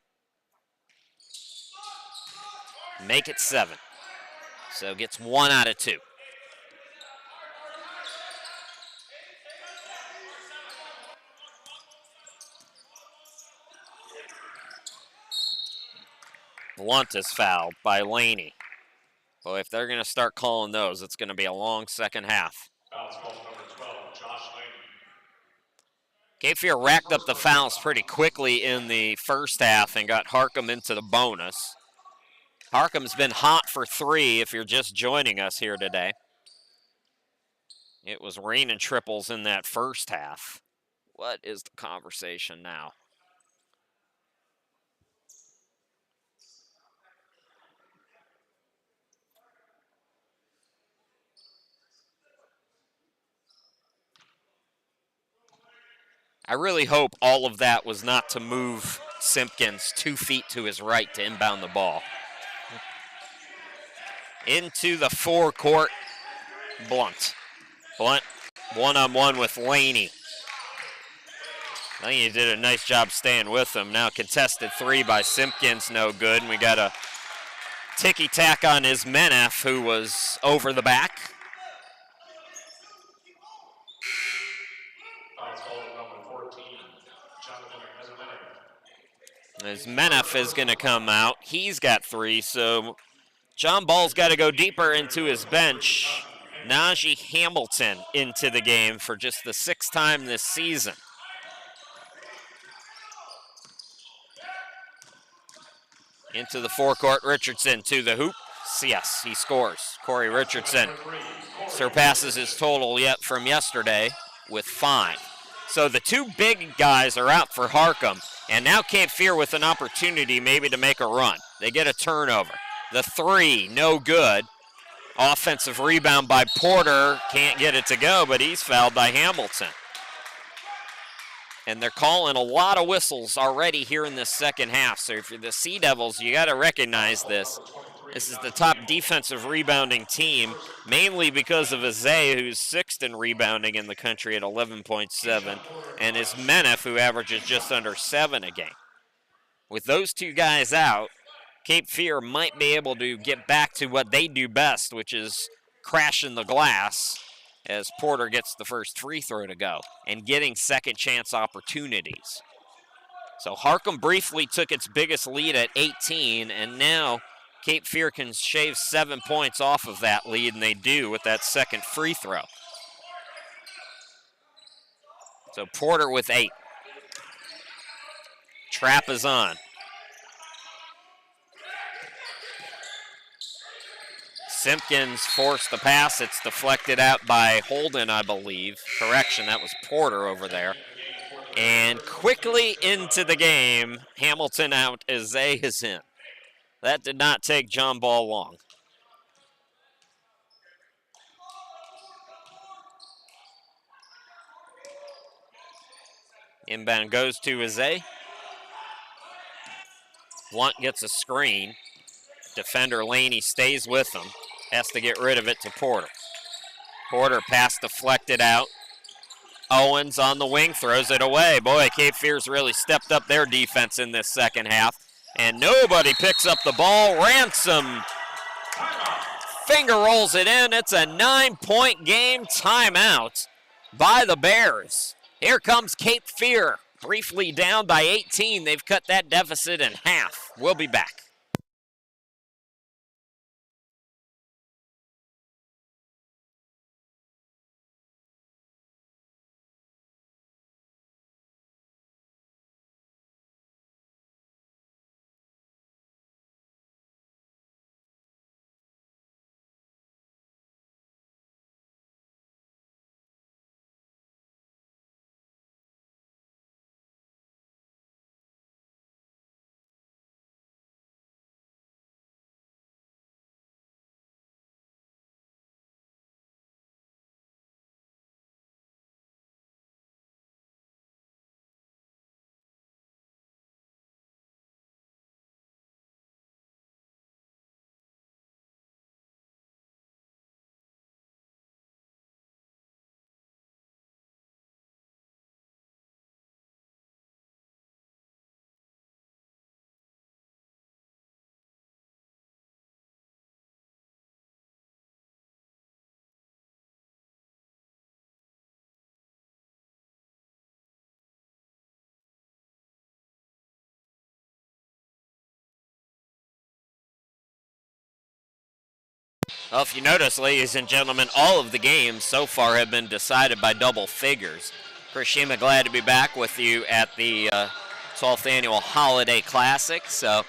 Make it 7. So gets 1 out of 2. Blunt is fouled by Laney. Boy, if they're going to start calling those, it's going to be a long second half. Foul's called number 12, Josh Laney. Cape Fear racked up the fouls pretty quickly in the first half and got Harcum into the bonus. Harcum's been hot for 3 if you're just joining us here today. It was raining triples in that first half. What is the conversation now? I really hope all of that was not to move Simpkins 2 feet to his right to inbound the ball. Into the forecourt, Blunt. Blunt one-on-one with Laney. Laney did a nice job staying with him. Now contested 3 by Simpkins, no good. And we got a ticky-tack on Ismenef, who was over the back. Ismenef is going to come out. He's got 3, so John Ball's got to go deeper into his bench. Najee Hamilton into the game for just the 6th time this season. Into the forecourt, Richardson to the hoop. Yes, he scores. Corey Richardson surpasses his total yet from yesterday with 5. So the 2 big guys are out for Harcum, and now Cape Fear with an opportunity maybe to make a run. They get a turnover. The 3, no good. Offensive rebound by Porter, can't get it to go, but he's fouled by Hamilton. And they're calling a lot of whistles already here in this second half. So if you're the Sea Devils, you got to recognize this. This is the top defensive rebounding team, mainly because of Azay, who's 6th in rebounding in the country at 11.7, and Ismenef, who averages just under 7 a game. With those 2 guys out, Cape Fear might be able to get back to what they do best, which is crashing the glass as Porter gets the first free throw to go and getting second chance opportunities. So Harcum briefly took its biggest lead at 18, and now Cape Fear can shave 7 points off of that lead, and they do with that second free throw. So Porter with 8. Trap is on. Simpkins forced the pass. It's deflected out by Holden, I believe. Correction, that was Porter over there. And quickly into the game, Hamilton out, Azay is in. That did not take John Ball long. Inbound goes to Azay. Blunt gets a screen. Defender Laney stays with him. Has to get rid of it to Porter. Porter pass deflected out. Owens on the wing throws it away. Boy, Cape Fear's really stepped up their defense in this second half. And nobody picks up the ball. Ransom finger rolls it in. It's a 9-point game. Timeout by the Bears. Here comes Cape Fear. Briefly down by 18. They've cut that deficit in half. We'll be back. Well, if you notice, ladies and gentlemen, all of the games so far have been decided by double figures. Chris Shima, glad to be back with you at the 12th Annual Holiday Classic. So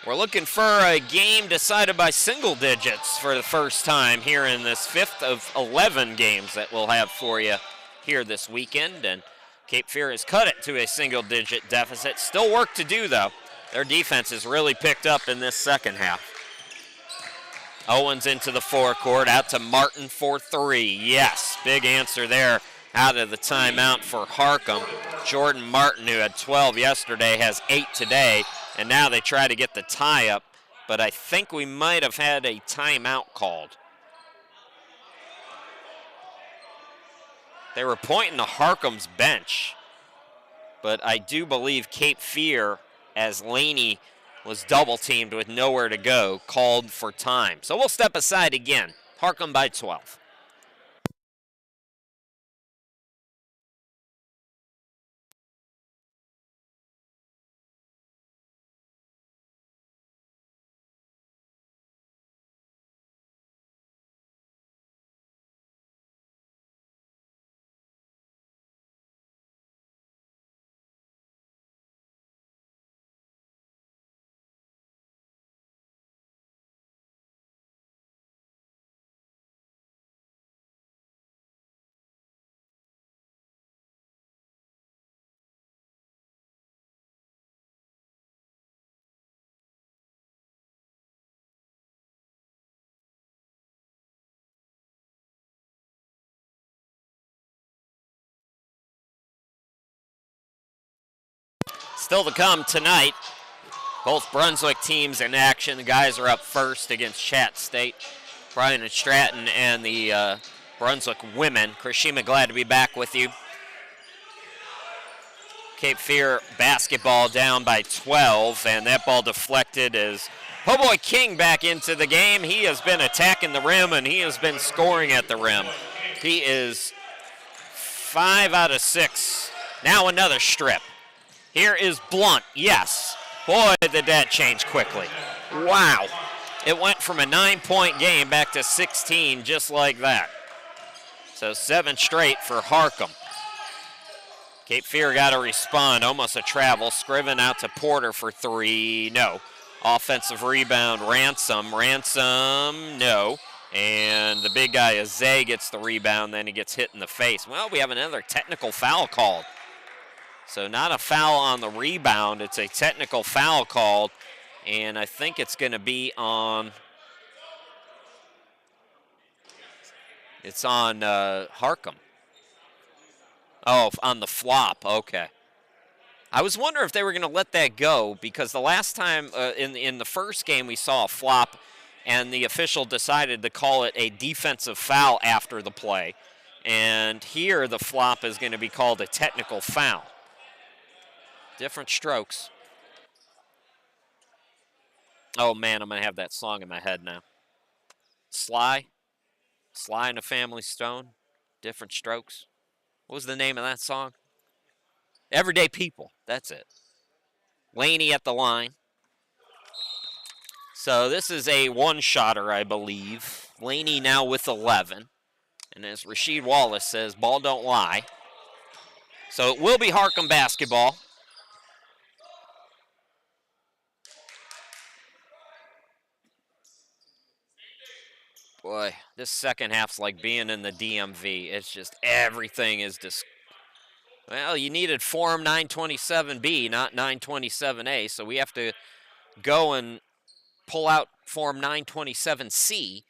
we're looking for a game decided by single digits for the first time here in this 5th of 11 games that we'll have for you here this weekend. And Cape Fear has cut it to a single-digit deficit. Still work to do, though. Their defense has really picked up in this second half. Owens into the forecourt, out to Martin for three. Yes, big answer there out of the timeout for Harcum. Jordan Martin, who had 12 yesterday, has 8 today, and now they try to get the tie up, but I think we might have had a timeout called. They were pointing to Harcum's bench, but I do believe Cape Fear, as Laney was double-teamed with nowhere to go, called for time. So we'll step aside again. Harcum by 12. Still to come tonight, both Brunswick teams in action. The guys are up first against Chat State. Brian and Stratton and the Brunswick women. Chris Shima, glad to be back with you. Cape Fear basketball down by 12, and that ball deflected as Hoboy King back into the game. He has been attacking the rim, and he has been scoring at the rim. He is 5 out of 6. Now another strip. Here is Blunt. Yes. Boy, did that change quickly. Wow. It went from a 9-point game back to 16 just like that. So 7 straight for Harcum. Cape Fear got to respond. Almost a travel. Scriven out to Porter for 3. No. Offensive rebound, Ransom. Ransom, no. And the big guy, Azay, gets the rebound, then he gets hit in the face. Well, we have another technical foul called. So not a foul on the rebound, it's a technical foul called. And I think it's going to be on, Harcum. Oh, on the flop, okay. I was wondering if they were going to let that go because the last time in the first game we saw a flop and the official decided to call it a defensive foul after the play. And here the flop is going to be called a technical foul. Different strokes. Oh man, I'm going to have that song in my head now. Sly and the Family Stone, Different Strokes. What was the name of that song? Everyday People, that's it. Laney at the line. So this is a one-shotter, I believe. Laney now with 11. And as Rasheed Wallace says, ball don't lie. So it will be Harcum basketball. Boy, this second half's like being in the DMV. It's just everything is well, you needed Form 927B, not 927A, so we have to go and pull out Form 927C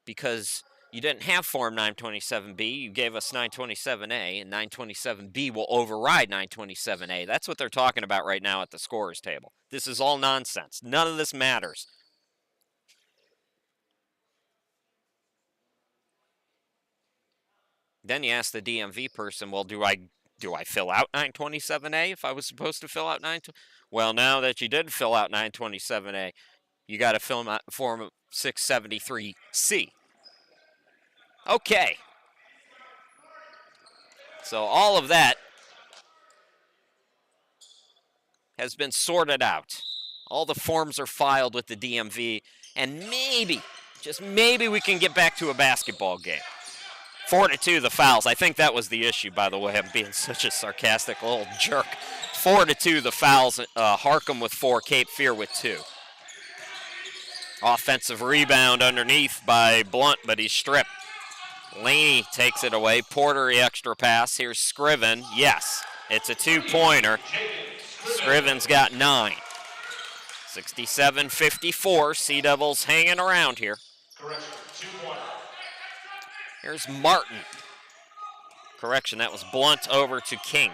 because you didn't have Form 927B. You gave us 927A, and 927B will override 927A. That's what they're talking about right now at the scorer's table. This is all nonsense. None of this matters. Then you ask the DMV person, well, do I fill out 927A if I was supposed to fill out 927A? Well, now that you did fill out 927A, you got to fill out Form 673C. Okay. So all of that has been sorted out. All the forms are filed with the DMV, and maybe, just maybe, we can get back to a basketball game. 4-2 the fouls. I think that was the issue, by the way. I'm being such a sarcastic little jerk. 4-2 the fouls. Harcum with 4, Cape Fear with 2. Offensive rebound underneath by Blunt, but he's stripped. Laney takes it away. Porter, the extra pass. Here's Scriven. Yes, it's a two-pointer. Scriven's got 9. 67-54. Sea Devils hanging around here. Correction, 2-1. Here's Martin. Correction, that was Blunt over to King.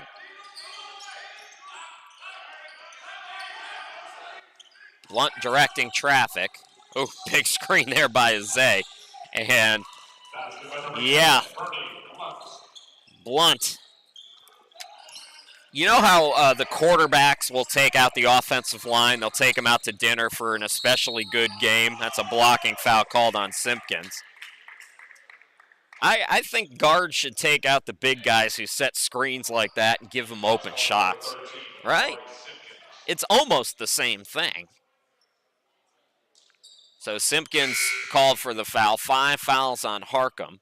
Blunt directing traffic. Oh, big screen there by Azay. And, yeah, Blunt. You know how the quarterbacks will take out the offensive line? They'll take them out to dinner for an especially good game. That's a blocking foul called on Simpkins. I think guards should take out the big guys who set screens like that and give them open shots, right? It's almost the same thing. So Simpkins called for the foul. 5 fouls on Harcum.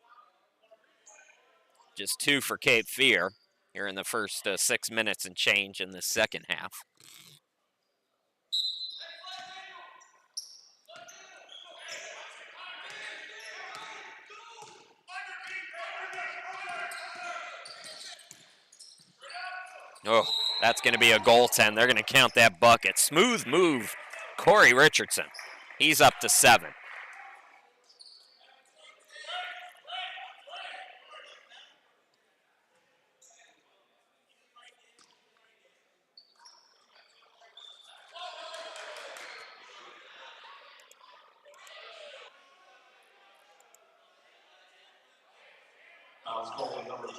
Just 2 for Cape Fear here in the first 6 minutes and change in the second half. Oh, that's going to be a goaltend. They're going to count that bucket. Smooth move, Corey Richardson. He's up to 7.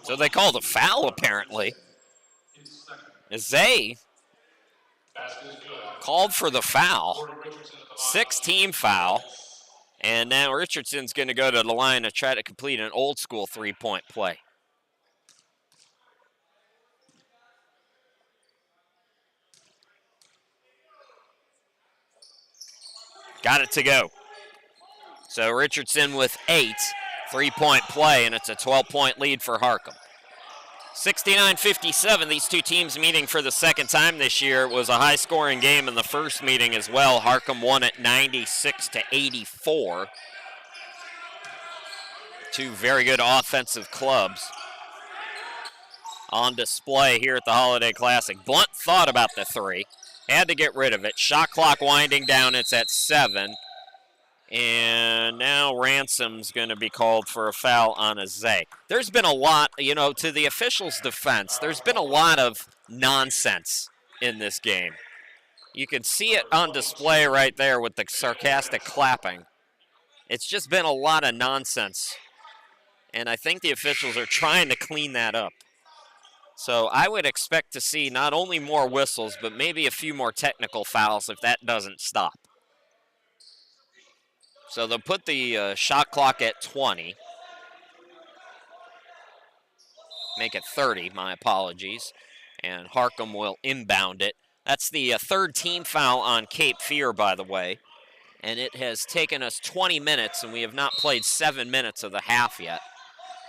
So they called a foul, apparently. Azay called for the foul. 6-team foul. And now Richardson's going to go to the line to try to complete an old-school three-point play. Got it to go. So Richardson with 8, three-point play, and it's a 12-point lead for Harcum. 69-57, these two teams meeting for the second time this year. It was a high-scoring game in the first meeting as well. Harcum won at 96-84. Two very good offensive clubs on display here at the Holiday Classic. Blunt thought about the three, had to get rid of it. Shot clock winding down, it's at 7. And now Ransom's going to be called for a foul on Azay. There's been a lot, to the officials' defense, there's been a lot of nonsense in this game. You can see it on display right there with the sarcastic clapping. It's just been a lot of nonsense. And I think the officials are trying to clean that up. So I would expect to see not only more whistles, but maybe a few more technical fouls if that doesn't stop. So they'll put the shot clock at 20. Make it 30, my apologies. And Harcum will inbound it. That's the third team foul on Cape Fear, by the way. And it has taken us 20 minutes, and we have not played 7 minutes of the half yet,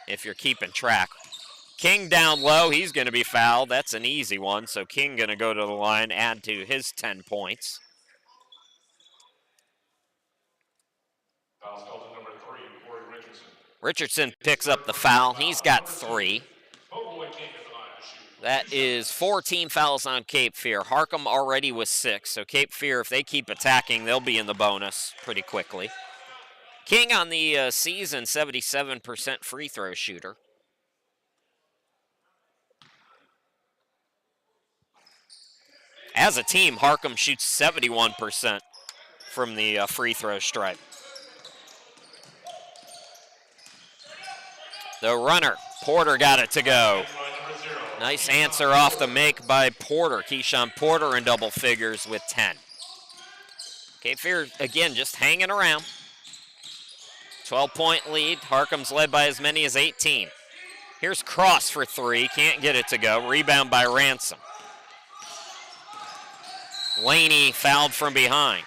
if you're keeping track. King down low, he's going to be fouled. That's an easy one, so King going to go to the line, add to his 10 points. Foul's called to number 3, Corey Richardson. Richardson picks up the foul. He's got 3. That is 4 team fouls on Cape Fear. Harcum already with 6, so Cape Fear, if they keep attacking, they'll be in the bonus pretty quickly. King on the season, 77% free throw shooter. As a team, Harcum shoots 71% from the free throw stripe. The runner, Porter, got it to go. Nice answer off the make by Porter. Keyshawn Porter in double figures with 10. Cape Fear, again, just hanging around. 12-point lead. Harcum's led by as many as 18. Here's Cross for 3. Can't get it to go. Rebound by Ransom. Laney fouled from behind.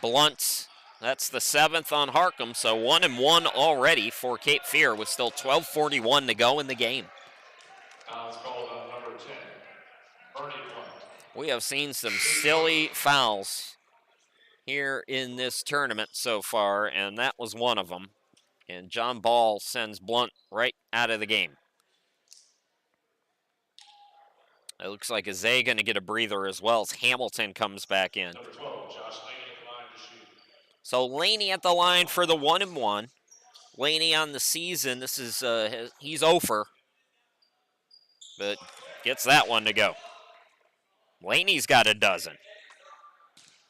Blunt, that's the 7th on Harcum, so 1-1 already for Cape Fear with still 12:41 to go in the game. Foul's called on number 10, Bernie Blunt. We have seen some silly fouls here in this tournament so far, and that was one of them. And John Ball sends Blunt right out of the game. It looks like Azay going to get a breather as well as Hamilton comes back in. Number 12, Josh Laney at the line to shoot. So Laney at the line for the 1-1. Laney on the season, this is he's 0-for, but gets that one to go. Laney's got a dozen.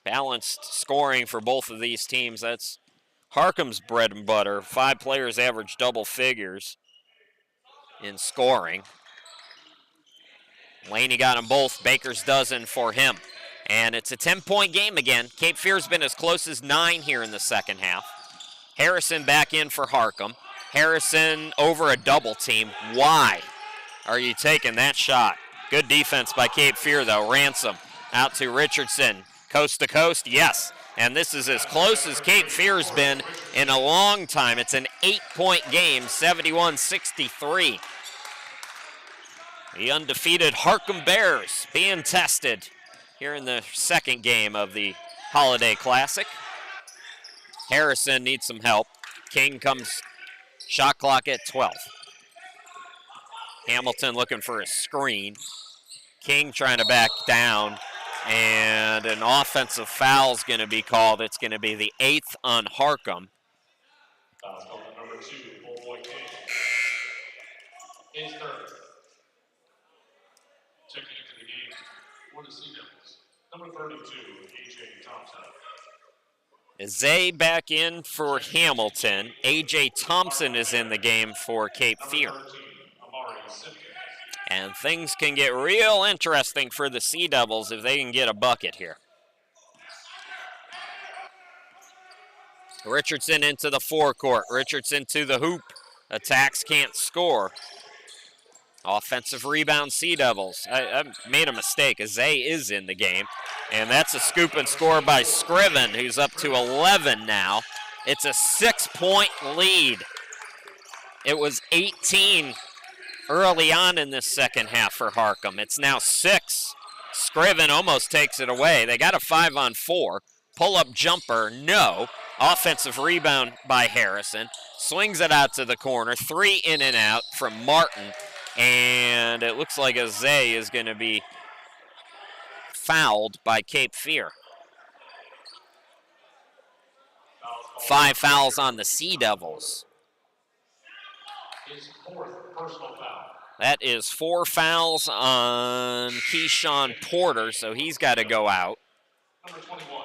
Balanced scoring for both of these teams. That's Harcum's bread and butter. 5 players average double figures in scoring. Laney got them both. Baker's dozen for him. And it's a 10-point game again. Cape Fear's been as close as 9 here in the second half. Harrison back in for Harcum. Harrison over a double team. Why are you taking that shot? Good defense by Cape Fear, though. Ransom out to Richardson. Coast to coast, yes. And this is as close as Cape Fear's been in a long time. It's an 8-point game, 71-63. The undefeated Harcum Bears being tested here in the second game of the Holiday Classic. Harrison needs some help. King comes, shot clock at 12. Hamilton looking for a screen. King trying to back down, and an offensive foul is going to be called. It's going to be the 8th on Harcum. Foul's called on number 2, Bullboy King. His third. Checking into the game for the Sea Devils, number 32, A.J. Thompson. Azay back in for Hamilton. A.J. Thompson is in the game for Cape Fear. Number 13, Amari Simpkins. And things can get real interesting for the Sea Devils if they can get a bucket here. Richardson into the forecourt. Richardson to the hoop. Attacks can't score. Offensive rebound, Sea Devils. I made a mistake. Azay is in the game. And that's a scoop and score by Scriven, who's up to 11 now. It's a 6-point lead. It was 18 early on in this second half for Harcum. It's now 6. Scriven almost takes it away. They got a 5-on-4. Pull-up jumper, no. Offensive rebound by Harrison. Swings it out to the corner. 3 in and out from Martin. And it looks like Azay is going to be fouled by Cape Fear. 5 fouls on the Sea Devils. His 4th personal foul. That is 4 fouls on Keyshawn Porter, so he's got to go out. Number 21,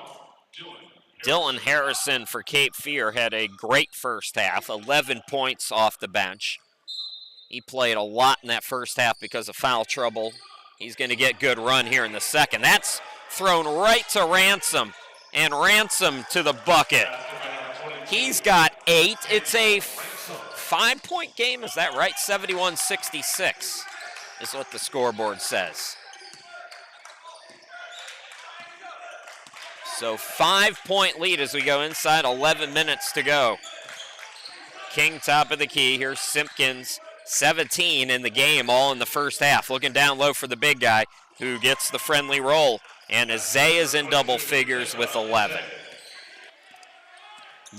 Dylan Harrison for Cape Fear had a great first half, 11 points off the bench. He played a lot in that first half because of foul trouble. He's going to get good run here in the second. That's thrown right to Ransom, and Ransom to the bucket. He's got 8. It's a 5-point game, is that right? 71-66 is what the scoreboard says. So 5-point lead as we go inside, 11 minutes to go. King top of the key. Here's Simpkins, 17 in the game, all in the first half. Looking down low for the big guy who gets the friendly roll. And Azay is in double figures with 11.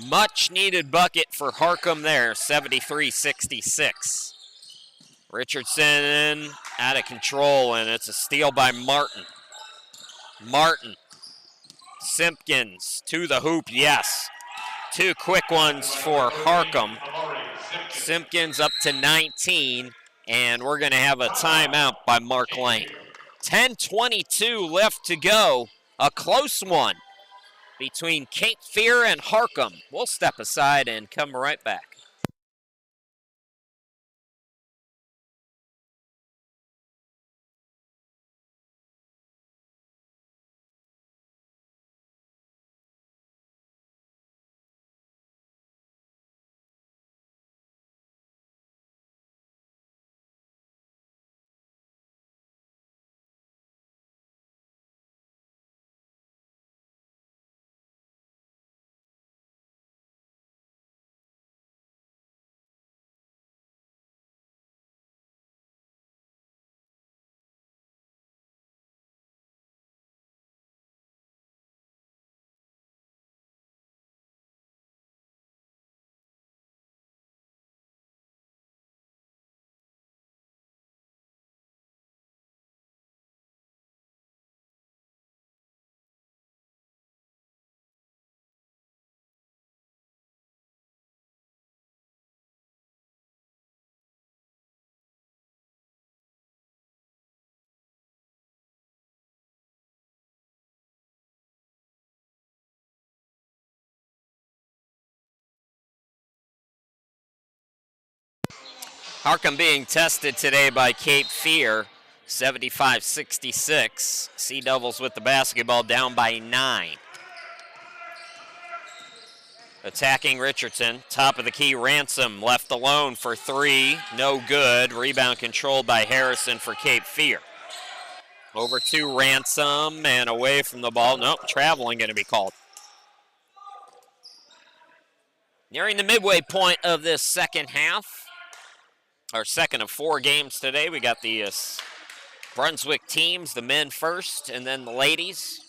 Much needed bucket for Harcum there, 73-66. Richardson out of control, and it's a steal by Martin. Martin. Simpkins to the hoop, yes. 2 quick ones for Harcum. Simpkins up to 19, and we're going to have a timeout by Mark Lane. 10:22 left to go. A close one between Cape Fear and Harcum. We'll step aside and come right back. Harcum being tested today by Cape Fear, 75-66. Sea Devils with the basketball down by 9. Attacking Richardson, top of the key, Ransom left alone for 3, no good. Rebound controlled by Harrison for Cape Fear. Over to Ransom and away from the ball. Nope, traveling going to be called. Nearing the midway point of this second half. Our second of 4 games today. We got the Brunswick teams, the men first, and then the ladies.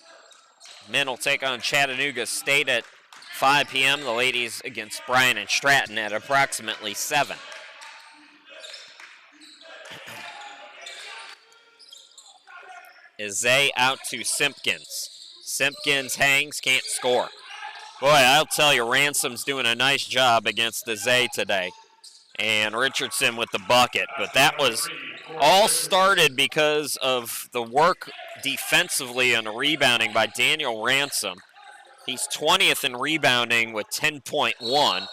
Men will take on Chattanooga State at 5 p.m. The ladies against Bryan and Stratton at approximately 7. Azay out to Simpkins. Simpkins hangs, can't score. Boy, I'll tell you, Ransom's doing a nice job against Azay today. And Richardson with the bucket. But that was all started because of the work defensively and rebounding by Daniel Ransom. He's 20th in rebounding with 10.1.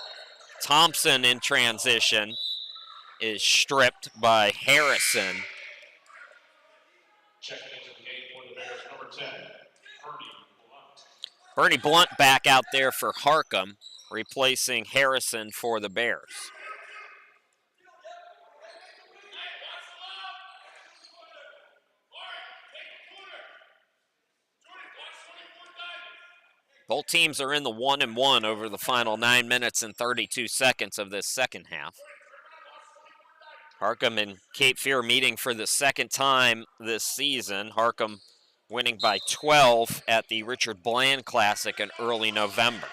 Thompson in transition is stripped by Harrison. Checking into the game for the Bears, number 10, Bernie Blunt back out there for Harcum, replacing Harrison for the Bears. Both teams are in the 1-1 over the final 9 minutes and 32 seconds of this second half. Harcum and Cape Fear meeting for the second time this season. Harcum winning by 12 at the Richard Bland Classic in early November.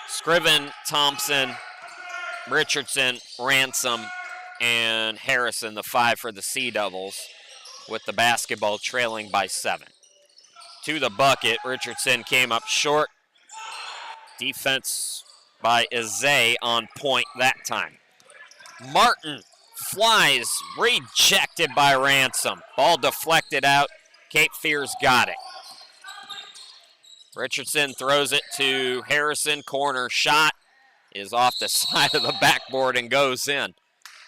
Scriven, Thompson, Richardson, Ransom, and Harrison, the 5 for the Sea Devils, with the basketball trailing by 7. To the bucket, Richardson came up short. Defense by Izay on point that time. Martin flies, rejected by Ransom. Ball deflected out. Cape Fear's got it. Richardson throws it to Harrison. Corner shot is off the side of the backboard and goes in.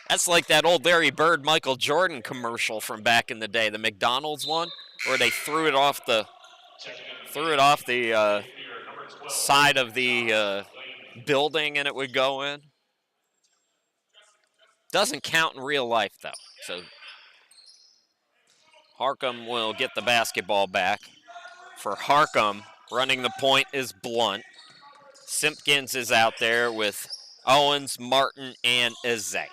That's like that old Larry Bird, Michael Jordan commercial from back in the day, the McDonald's one, where they threw it off the side of the building and it would go in. Doesn't count in real life, though. So Harcum will get the basketball back. For Harcum, running the point is Blunt. Simpkins is out there with Owens, Martin, and Izay.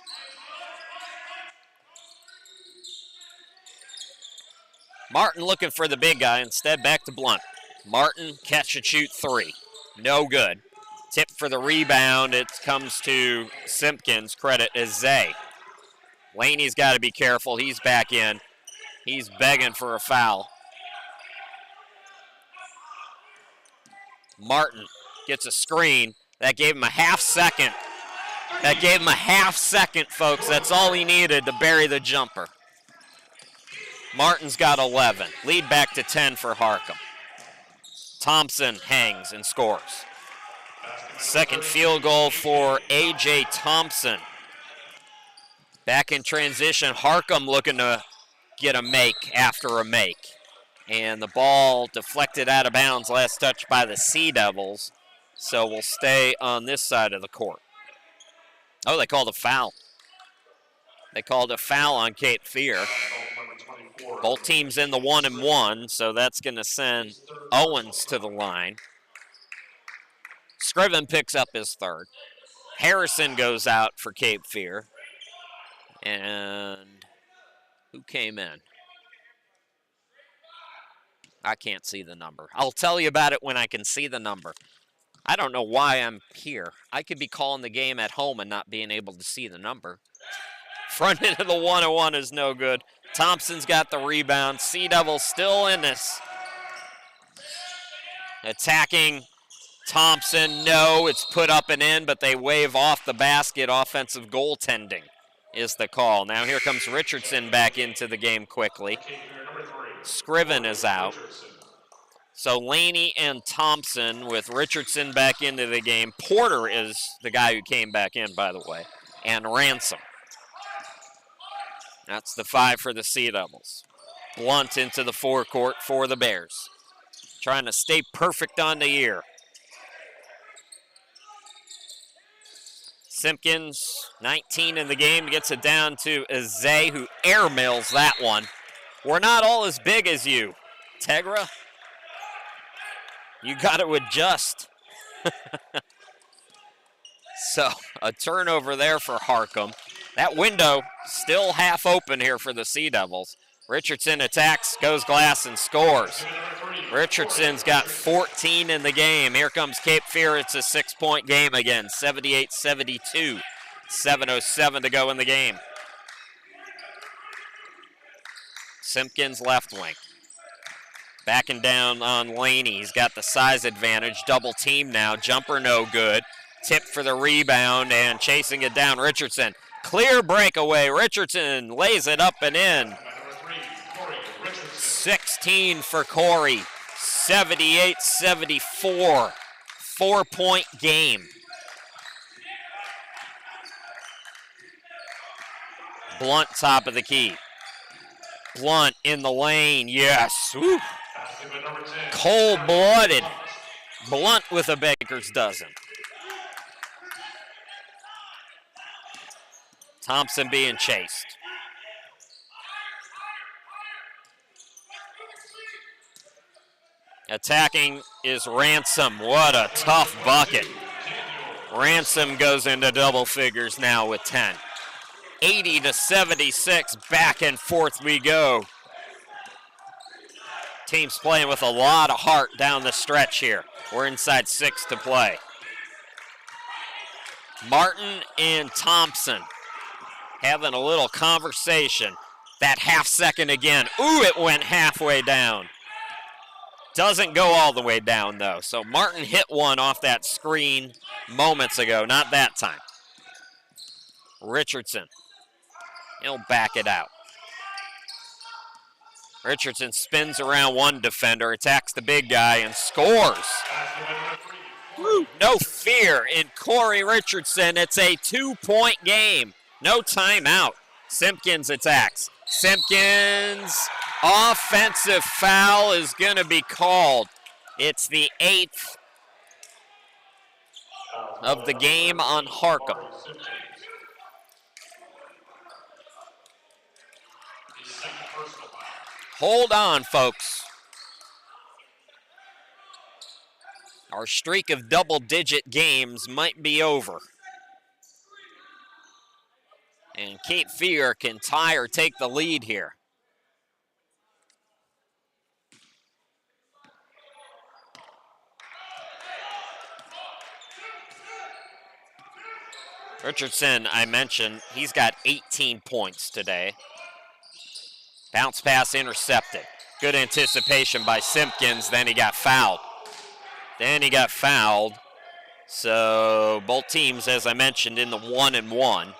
Martin looking for the big guy, instead back to Blunt. Martin, catch and shoot 3. No good. Tip for the rebound. It comes to Simpkins. Credit Izay. Laney's got to be careful. He's back in. He's begging for a foul. Martin gets a screen. That gave him a half second. Folks. That's all he needed to bury the jumper. Martin's got 11. Lead back to 10 for Harcum. Thompson hangs and scores. Second field goal for A.J. Thompson. Back in transition, Harcum looking to get a make after a make. And the ball deflected out of bounds, last touch by the Sea Devils. So we'll stay on this side of the court. Oh, they called a foul. They called a foul on Cape Fear. Both teams in the 1-and-1, so that's going to send Owens to the line. Scriven picks up his 3rd. Harrison goes out for Cape Fear. And who came in? I can't see the number. I'll tell you about it when I can see the number. I don't know why I'm here. I could be calling the game at home and not being able to see the number. Front end of the 1-on-1 is no good. Thompson's got the rebound. Sea Devils still in this. Attacking Thompson. No, it's put up and in, but they wave off the basket. Offensive goaltending is the call. Now here comes Richardson back into the game quickly. Scriven is out. So Laney and Thompson with Richardson back into the game. Porter is the guy who came back in, by the way, and Ransom. That's the 5 for the Sea Devils. Blunt into the forecourt for the Bears. Trying to stay perfect on the year. Simpkins, 19 in the game, gets it down to Izay, who airmails that one. We're not all as big as you, Tegra. You got to adjust. So a turnover there for Harcum. That window still half open here for the Sea Devils. Richardson attacks, goes glass, and scores. Richardson's got 14 in the game. Here comes Cape Fear. It's a 6-point game again, 78-72. 7:07 to go in the game. Simpkins left wing. Backing down on Laney. He's got the size advantage. Double team now. Jumper no good. Tip for the rebound and chasing it down Richardson. Clear breakaway. Richardson lays it up and in. 16 for Corey. 78-74. 4-point game. Blunt top of the key. Blunt in the lane. Yes. Woo. Cold-blooded. Blunt with a baker's dozen. Thompson being chased. Attacking is Ransom. What a tough bucket. Ransom goes into double figures now with 10. 80-76, back and forth we go. Teams playing with a lot of heart down the stretch here. We're inside 6 to play. Martin and Thompson having a little conversation. That half second again. Ooh, it went halfway down. Doesn't go all the way down, though. So Martin hit one off that screen moments ago, not that time. Richardson, he'll back it out. Richardson spins around one defender, attacks the big guy, and scores. Woo. No fear in Corey Richardson. It's a 2-point game. No timeout. Simpkins attacks. Simpkins, offensive foul is going to be called. It's the 8th of the game on Harcum. Hold on, folks. Our streak of double-digit games might be over. And Cape Fear can tie or take the lead here. Richardson, I mentioned, he's got 18 points today. Bounce pass intercepted. Good anticipation by Simpkins, then he got fouled. So both teams, as I mentioned, in the 1-1.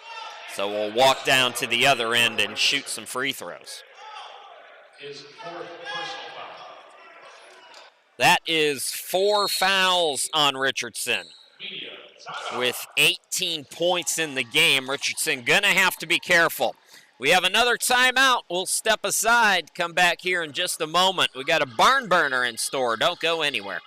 So we'll walk down to the other end and shoot some free throws. His 4th personal foul. That is 4 fouls on Richardson. With 18 points in the game, Richardson gonna have to be careful. We have another timeout. We'll step aside, come back here in just a moment. We got a barn burner in store. Don't go anywhere.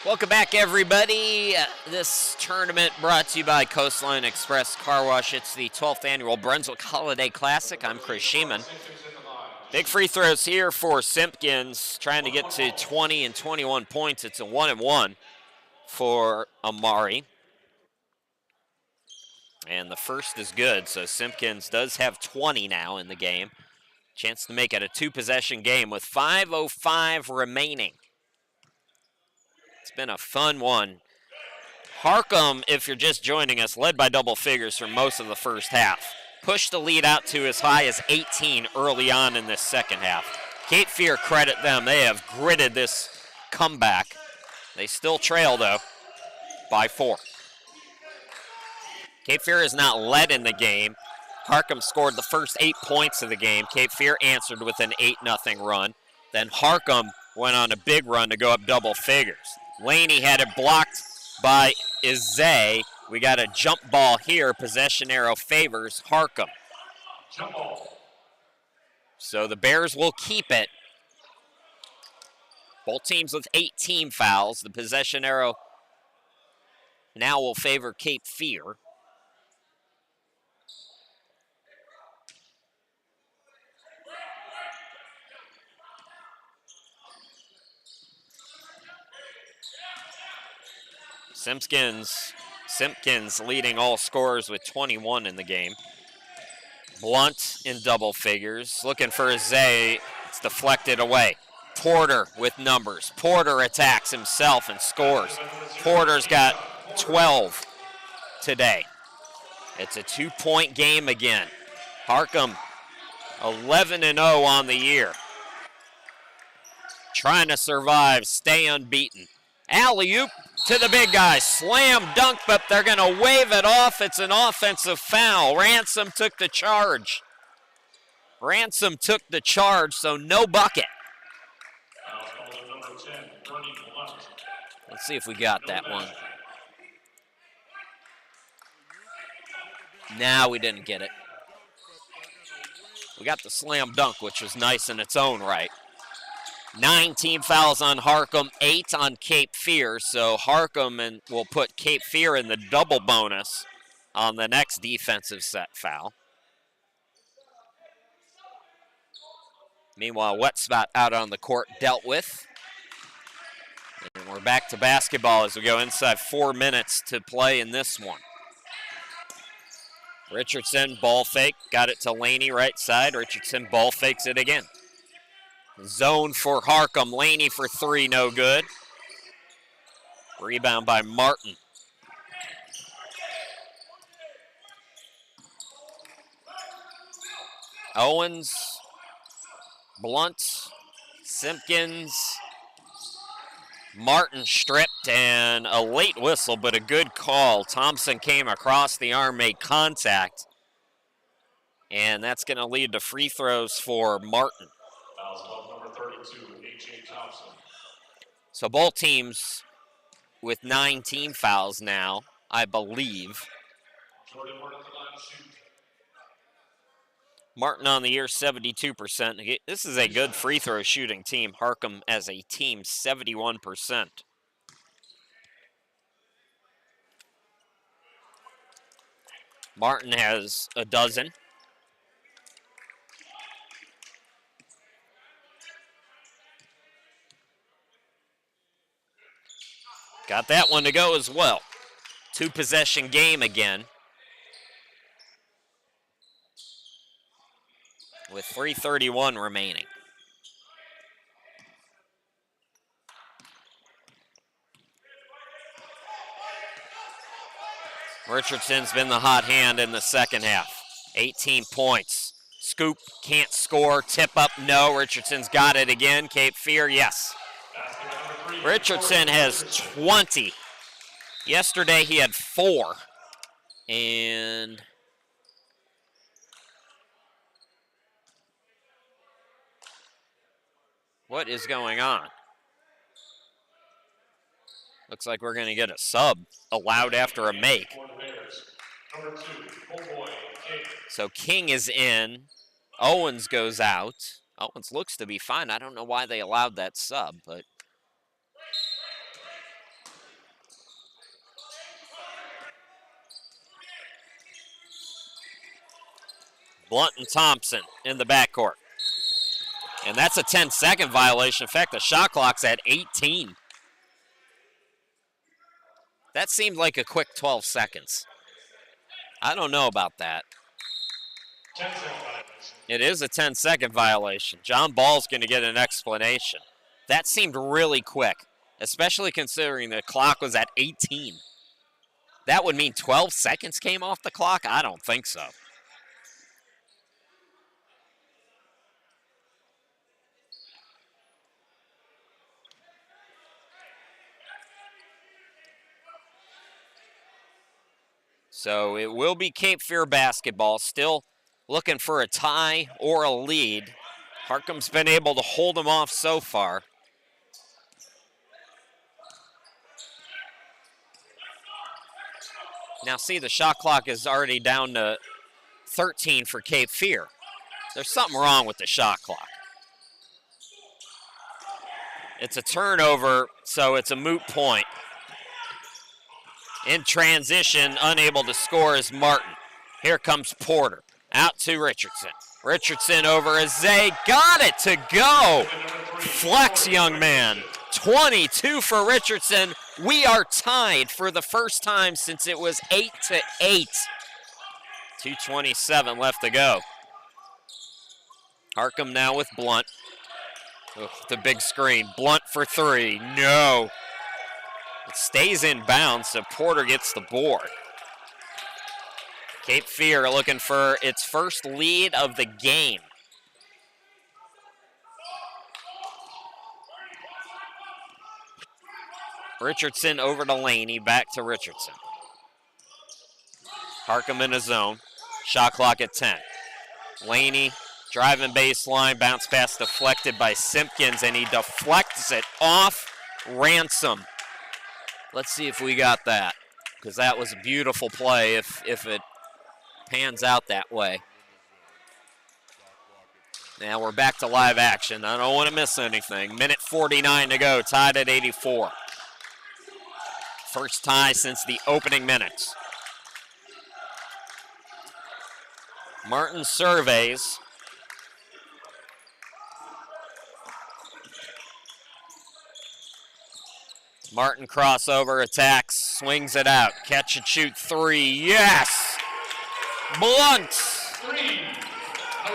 Welcome back, everybody. This tournament brought to you by Coastline Express Car Wash. It's the 12th annual Brunswick Holiday Classic. I'm Chris Sheeman. Big free throws here for Simpkins, trying to get to 20 and 21 points. It's a 1-1 for Amari. And the first is good, so Simpkins does have 20 now in the game. Chance to make it a 2-possession game with 5:05 remaining. It's been a fun one. Harcum, if you're just joining us, led by double figures for most of the first half. Pushed the lead out to as high as 18 early on in this second half. Cape Fear, credit them. They have gritted this comeback. They still trail, though, by 4. Cape Fear is not led in the game. Harcum scored the first 8 points of the game. Cape Fear answered with an 8-0 run. Then Harcum went on a big run to go up double figures. Laney had it blocked by Izay. We got a jump ball here. Possession arrow favors Harcum. Jump ball. So the Bears will keep it. Both teams with 18 fouls. The possession arrow now will favor Cape Fear. Simpkins leading all scorers with 21 in the game. Blunt in double figures. Looking for a Zay. It's deflected away. Porter with numbers. Porter attacks himself and scores. Porter's got 12 today. It's a 2-point game again. Harcum 11-0 on the year. Trying to survive, stay unbeaten. Alley-oop to the big guy. Slam dunk, but they're going to wave it off. It's an offensive foul. Ransom took the charge. So no bucket. Let's see if we got that one. Nah, we didn't get it. We got the slam dunk, which was nice in its own right. 9 team fouls on Harcum, 8 on Cape Fear. So Harcum will put Cape Fear in the double bonus on the next defensive set foul. Meanwhile, Wet Spot out on the court dealt with. And we're back to basketball as we go inside 4 minutes to play in this one. Richardson, ball fake, got it to Laney, right side. Richardson ball fakes it again. Zone for Harcum. Laney for 3, no good. Rebound by Martin. Owens, Blunt, Simpkins, Martin stripped, and a late whistle, but a good call. Thompson came across the arm, made contact, and that's going to lead to free throws for Martin. Number 32, A.J. Thompson. So both teams with 9 team fouls now, I believe. Jordan Martin at the line to shoot. Martin on the year, 72%. This is a good free throw shooting team. Harcum as a team, 71%. Martin has a dozen. Got that one to go as well. 2-possession game again. With 3:31 remaining. Richardson's been the hot hand in the second half. 18 points. Scoop, can't score. Tip up, no. Richardson's got it again. Cape Fear, yes. Richardson has 20. Yesterday he had 4. And what is going on? Looks like we're going to get a sub allowed after a make. So King is in. Owens goes out. Owens looks to be fine. I don't know why they allowed that sub, but Blunt and Thompson in the backcourt. And that's a 10-second violation. In fact, the shot clock's at 18. That seemed like a quick 12 seconds. I don't know about that. 10-second violation. It is a 10-second violation. John Ball's going to get an explanation. That seemed really quick, especially considering the clock was at 18. That would mean 12 seconds came off the clock? I don't think so. So it will be Cape Fear basketball, still looking for a tie or a lead. Harcum's been able to hold them off so far. Now see, the shot clock is already down to 13 for Cape Fear. There's something wrong with the shot clock. It's a turnover, so it's a moot point. In transition, unable to score is Martin. Here comes Porter. Out to Richardson. Richardson over Azay. Got it to go. Flex, young man. 22 for Richardson. We are tied for the first time since it was 8-8. 2:27 left to go. Harcum now with Blunt. Oh, the big screen. Blunt for three. No. It stays in bounds, so Porter gets the board. Cape Fear looking for its first lead of the game. Richardson over to Laney, back to Richardson. Harcum in a zone. Shot clock at 10. Laney driving baseline, bounce pass deflected by Simpkins, and he deflects it off Ransom. Let's see if we got that, because that was a beautiful play if it pans out that way. Now we're back to live action. I don't want to miss anything. Minute 49 to go, tied at 84. First tie since the opening minutes. Martin surveys. Martin crossover, attacks, swings it out. Catch and shoot three. Yes! Blunt!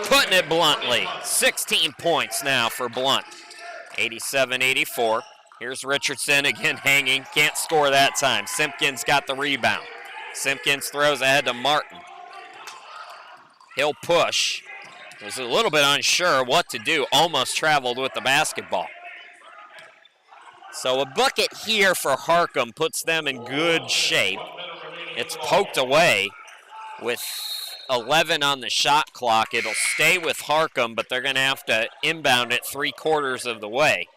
Putting it bluntly. 16 points now for Blunt. 87-84. Here's Richardson again hanging. Can't score that time. Simpkins got the rebound. Simpkins throws ahead to Martin. He'll push. Was a little bit unsure what to do. Almost traveled with the basketball. So a bucket here for Harcum puts them in good shape. It's poked away with 11 on the shot clock. It'll stay with Harcum, but they're going to have to inbound it 3/4 of the way.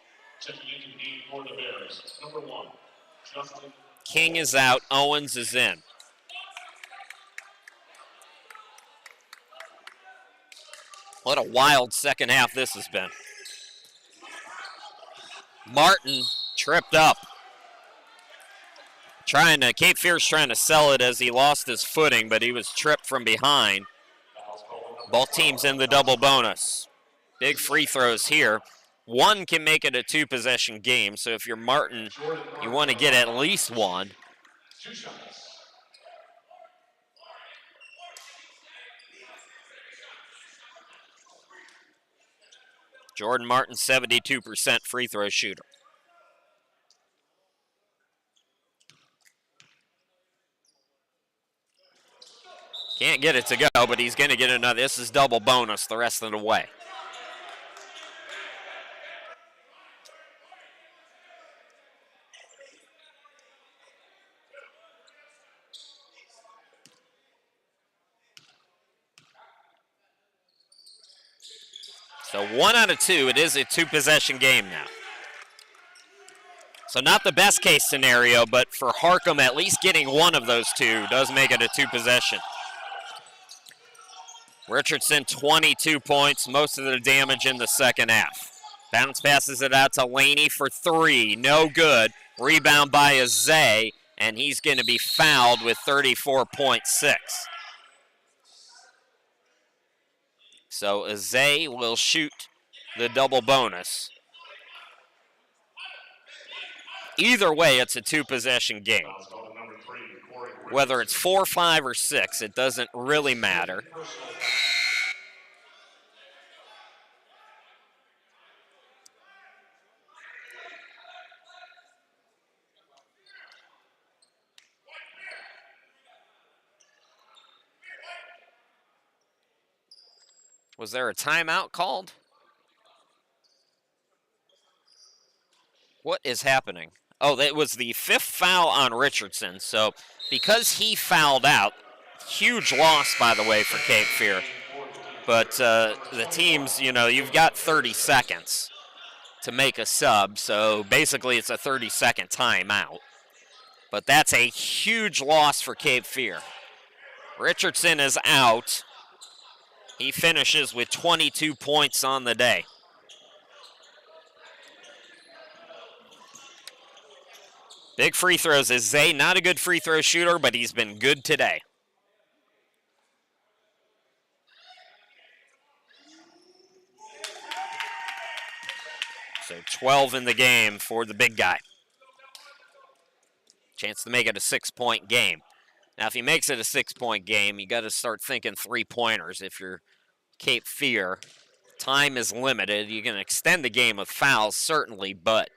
King is out. Owens is in. What a wild second half this has been. Martin tripped up. Cape Fear's trying to sell it as he lost his footing, but he was tripped from behind. Both teams in the double bonus. Big free throws here. One can make it a 2-possession game, so if you're Martin, you want to get at least one. Jordan Martin, 72% free throw shooter. Can't get it to go, but he's going to get another. This is double bonus the rest of the way. So 1 out of 2, it is a 2-possession game now. So not the best case scenario, but for Harcum, at least getting one of those two does make it a 2-possession. Richardson, 22 points, most of the damage in the second half. Bounce passes it out to Laney for three, no good. Rebound by Azay, and he's going to be fouled with 34.6. So Azay will shoot the double bonus. Either way, it's a 2-possession game. Whether it's 4, 5, or 6, it doesn't really matter. Was there a timeout called? What is happening? Oh, it was the 5th foul on Richardson. So because he fouled out, huge loss, by the way, for Cape Fear. But the teams, you've got 30 seconds to make a sub. So basically it's a 30-second timeout. But that's a huge loss for Cape Fear. Richardson is out. He finishes with 22 points on the day. Big free throws is Zay, not a good free throw shooter, but he's been good today. So 12 in the game for the big guy. Chance to make it a 6-point game. Now, if he makes it a 6-point game, you got to start thinking 3-pointers. If you're Cape Fear, time is limited. You can extend the game with fouls, certainly, but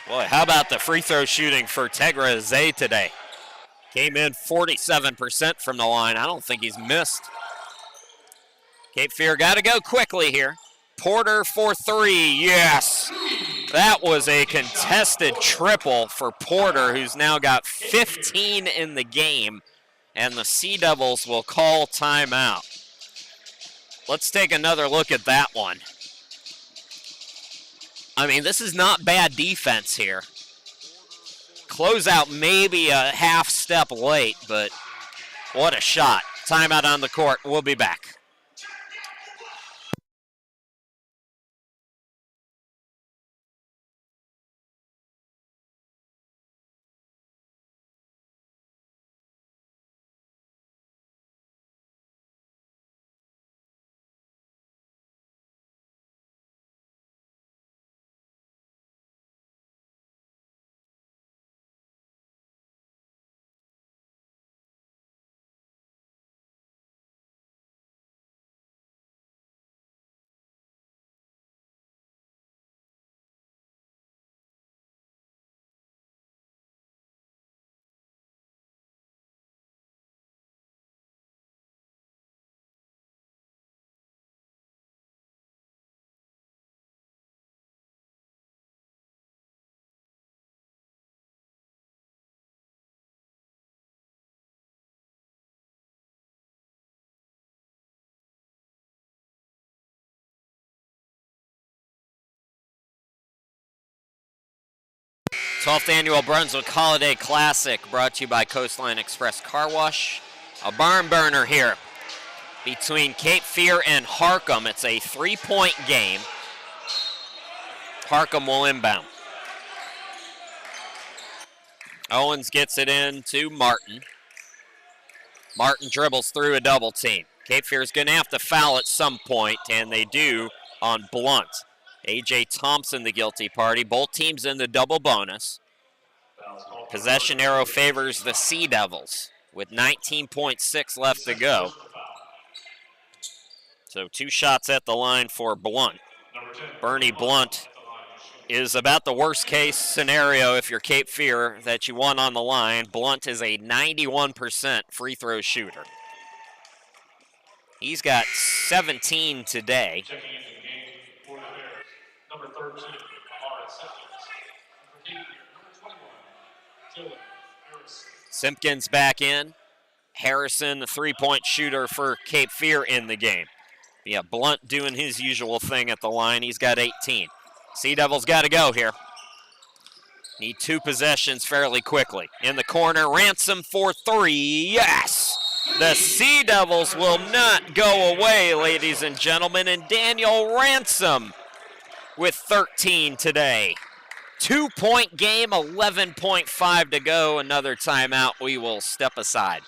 boy, how about the free throw shooting for Tegra Zay today? Came in 47% from the line. I don't think he's missed. Cape Fear got to go quickly here. Porter for 3, yes. That was a contested triple for Porter, who's now got 15 in the game, and the Sea Devils will call timeout. Let's take another look at that one. I mean, this is not bad defense here. Closeout maybe a half step late, but what a shot. Timeout on the court. We'll be back. #12th Annual Brunswick Holiday Classic brought to you by Coastline Express Car Wash. A barn burner here between Cape Fear and Harcum. It's a 3-point game. Harcum will inbound. Owens gets it in to Martin. Martin dribbles through a double team. Cape Fear is going to have to foul at some point, and they do on Blunt. A.J. Thompson, the guilty party. Both teams in the double bonus. Possession arrow favors the Sea Devils with 19.6 left to go. So 2 shots at the line for Blunt. Bernie Blunt is about the worst case scenario if you're Cape Fear that you want on the line. Blunt is a 91% free throw shooter. He's got 17 today. Number 13, Simpkins back in. Harrison, the 3-point shooter for Cape Fear in the game. Yeah, Blunt doing his usual thing at the line. He's got 18. Sea Devils got to go here. Need 2 possessions fairly quickly. In the corner, Ransom for 3. Yes! The Sea Devils will not go away, ladies and gentlemen. And Daniel Ransom with 13 today. 2-point game, 11.5 to go. Another timeout. We will step aside.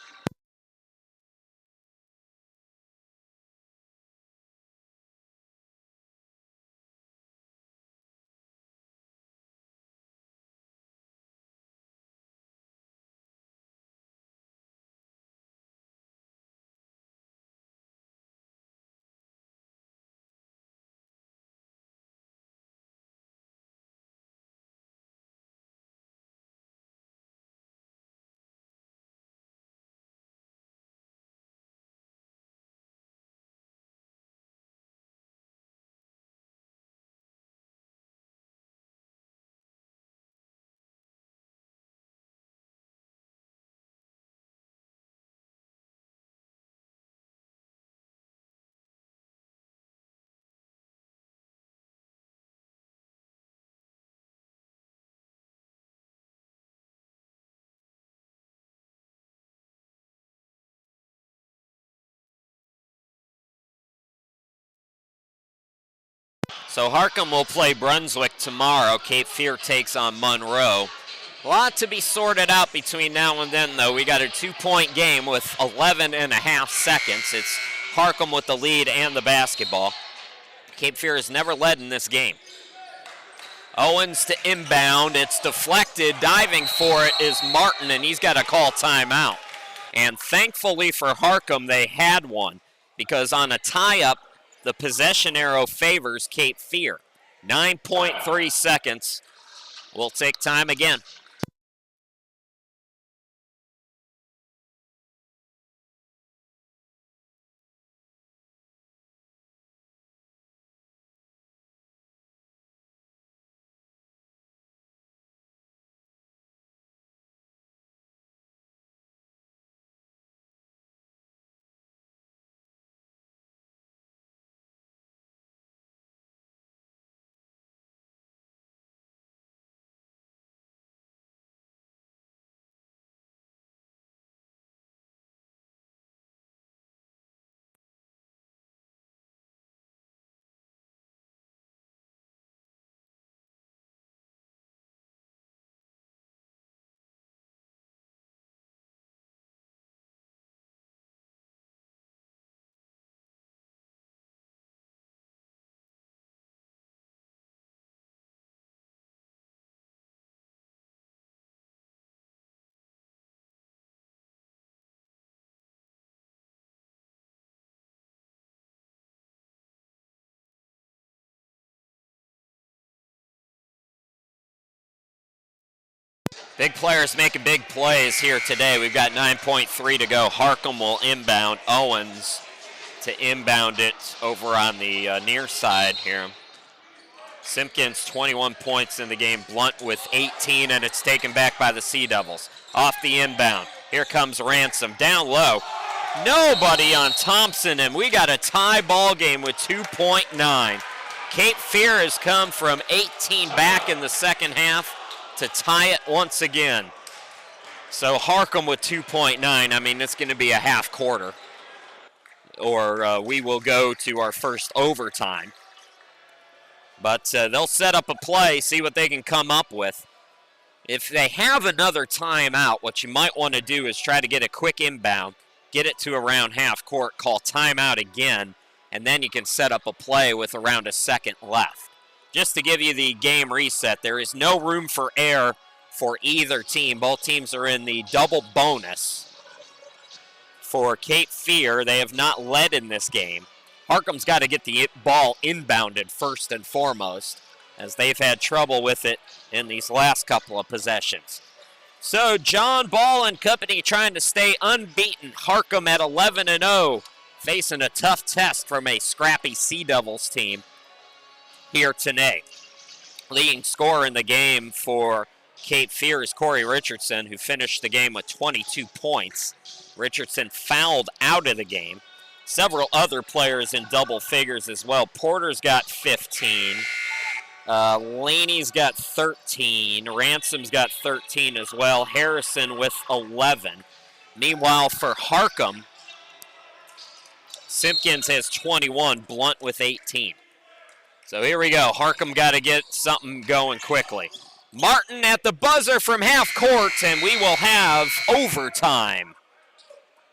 So Harcum will play Brunswick tomorrow. Cape Fear takes on Monroe. A lot to be sorted out between now and then, though. We got a 2-point game with 11 and a half seconds. It's Harcum with the lead and the basketball. Cape Fear has never led in this game. Owens to inbound. It's deflected. Diving for it is Martin, and he's got to call timeout. And thankfully for Harcum, they had one, because on a tie-up, the possession arrow favors Cape Fear. 9.3 seconds. We'll take time again. Big players making big plays here today. We've got 9.3 to go. Harcum will inbound. Owens to inbound it over on the near side here. Simpkins, 21 points in the game. Blunt with 18, and it's taken back by the Sea Devils. Off the inbound. Here comes Ransom. Down low. Nobody on Thompson, and we got a tie ball game with 2.9. Cape Fear has come from 18 back in the second half to tie it once again. So Harcum with 2.9. I mean, it's going to be a half quarter, or we will go to our first overtime. But they'll set up a play, see what they can come up with. If they have another timeout, what you might want to do is try to get a quick inbound, get it to around half court, call timeout again, and then you can set up a play with around a second left. Just to give you the game reset, there is no room for error for either team. Both teams are in the double bonus. For Cape Fear, they have not led in this game. Harcum's got to get the ball inbounded first and foremost, as they've had trouble with it in these last couple of possessions. So John Ball and company trying to stay unbeaten. Harcum at 11-0, facing a tough test from a scrappy Sea Devils team here today. Leading scorer in the game for Cape Fear is Corey Richardson, who finished the game with 22 points. Richardson fouled out of the game. Several other players in double figures as well. Porter's got 15. Laney's got 13. Ransom's got 13 as well. Harrison with 11. Meanwhile, for Harcum, Simpkins has 21. Blunt with 18. So here we go. Harcum got to get something going quickly. Martin at the buzzer from half court, and we will have overtime.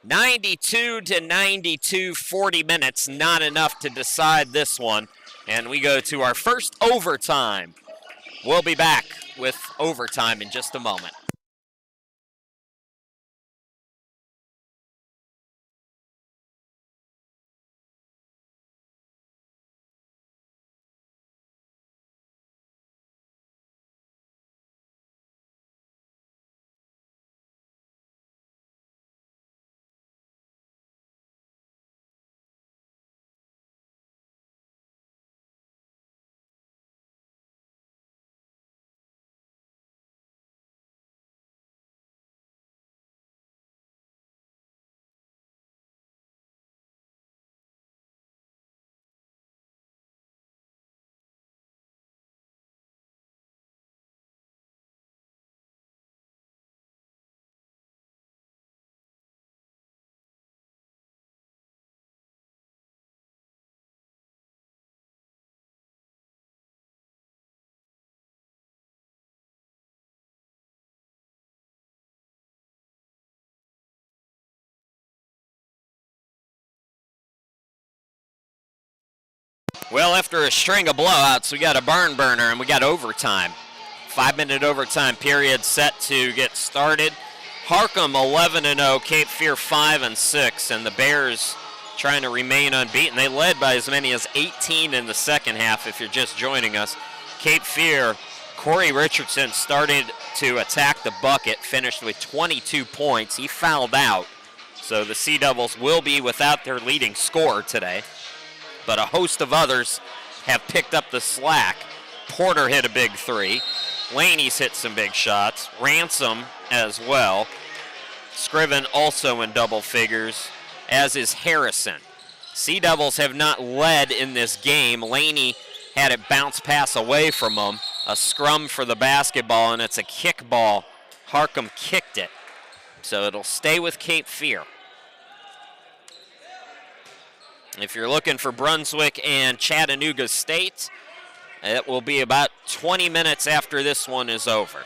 92-92, 40 minutes, not enough to decide this one. And we go to our first overtime. We'll be back with overtime in just a moment. Well, after a string of blowouts, we got a barn burner and we got overtime. 5-minute overtime period set to get started. Harcum 11-0, Cape Fear 5-6, and the Bears trying to remain unbeaten. They led by as many as 18 in the second half if you're just joining us. Cape Fear, Corey Richardson started to attack the bucket, finished with 22 points. He fouled out, so the Sea Devils will be without their leading scorer today. But a host of others have picked up the slack. Porter hit a big three. Laney's hit some big shots. Ransom as well. Scriven also in double figures, as is Harrison. Sea Devils have not led in this game. Laney had it bounce pass away from him. A scrum for the basketball, and it's a kick ball. Harcum kicked it. So it'll stay with Cape Fear. If you're looking for Brunswick and Chattanooga State, it will be about 20 minutes after this one is over.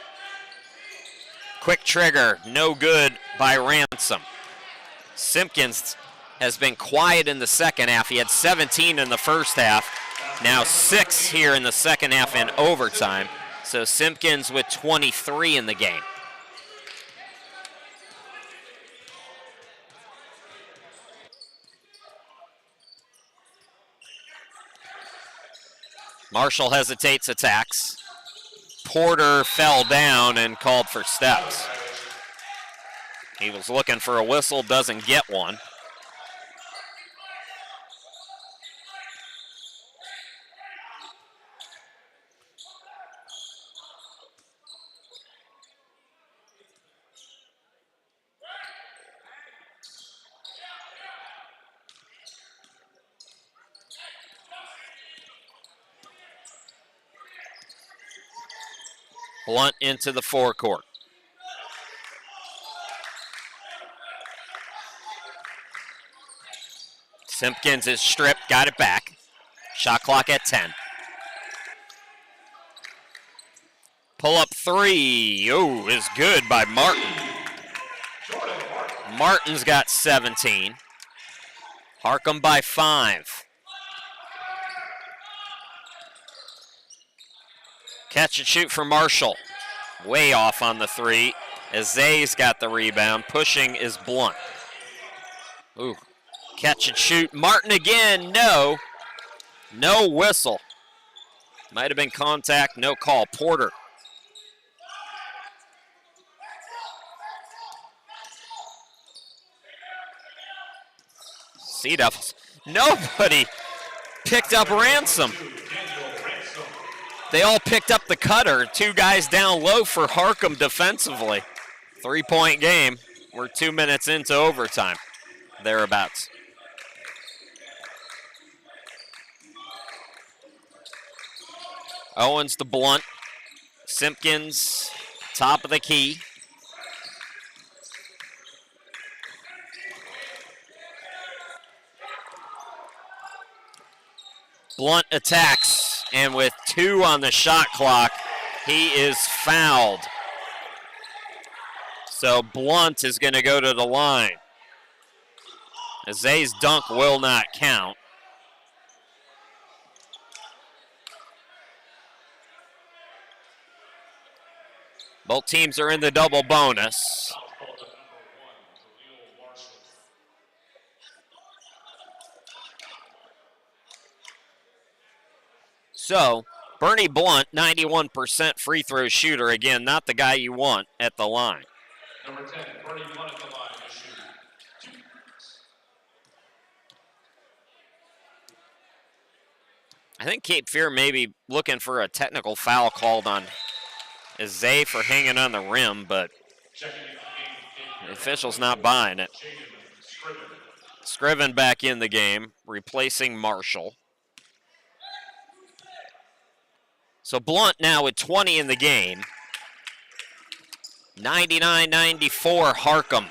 Quick trigger, no good by Ransom. Simpkins has been quiet in the second half. He had 17 in the first half. Now 6 here in the second half in overtime. So Simpkins with 23 in the game. Marshall hesitates, attacks. Porter fell down and called for steps. He was looking for a whistle, doesn't get one. Blunt into the forecourt. Simpkins is stripped, got it back. Shot clock at 10. Pull up three. Oh, is good by Martin. Martin's got 17. Harcum by 5. Catch and shoot for Marshall. Way off on the three. As Zay's got the rebound. Pushing is Blunt. Ooh. Catch and shoot. Martin again. No. No whistle. Might have been contact. No call. Porter. Sea Devils. Nobody picked up Ransom. They all picked up the cutter. 2 guys down low for Harcum defensively. 3-point game. We're 2 minutes into overtime. Thereabouts. Owens to Blunt. Simpkins, top of the key. Blunt attacks, and with 2 on the shot clock, he is fouled. So Blunt is going to go to the line. Zay's dunk will not count. Both teams are in the double bonus. So, Bernie Blunt, 91% free throw shooter. Again, not the guy you want at the line. Number 10, Bernie Blunt at the line to shoot 2. I think Cape Fear may be looking for a technical foul called on Zay for hanging on the rim, but the official's not buying it. Scriven back in the game, replacing Marshall. So Blunt now with 20 in the game. 99-94 Harcum.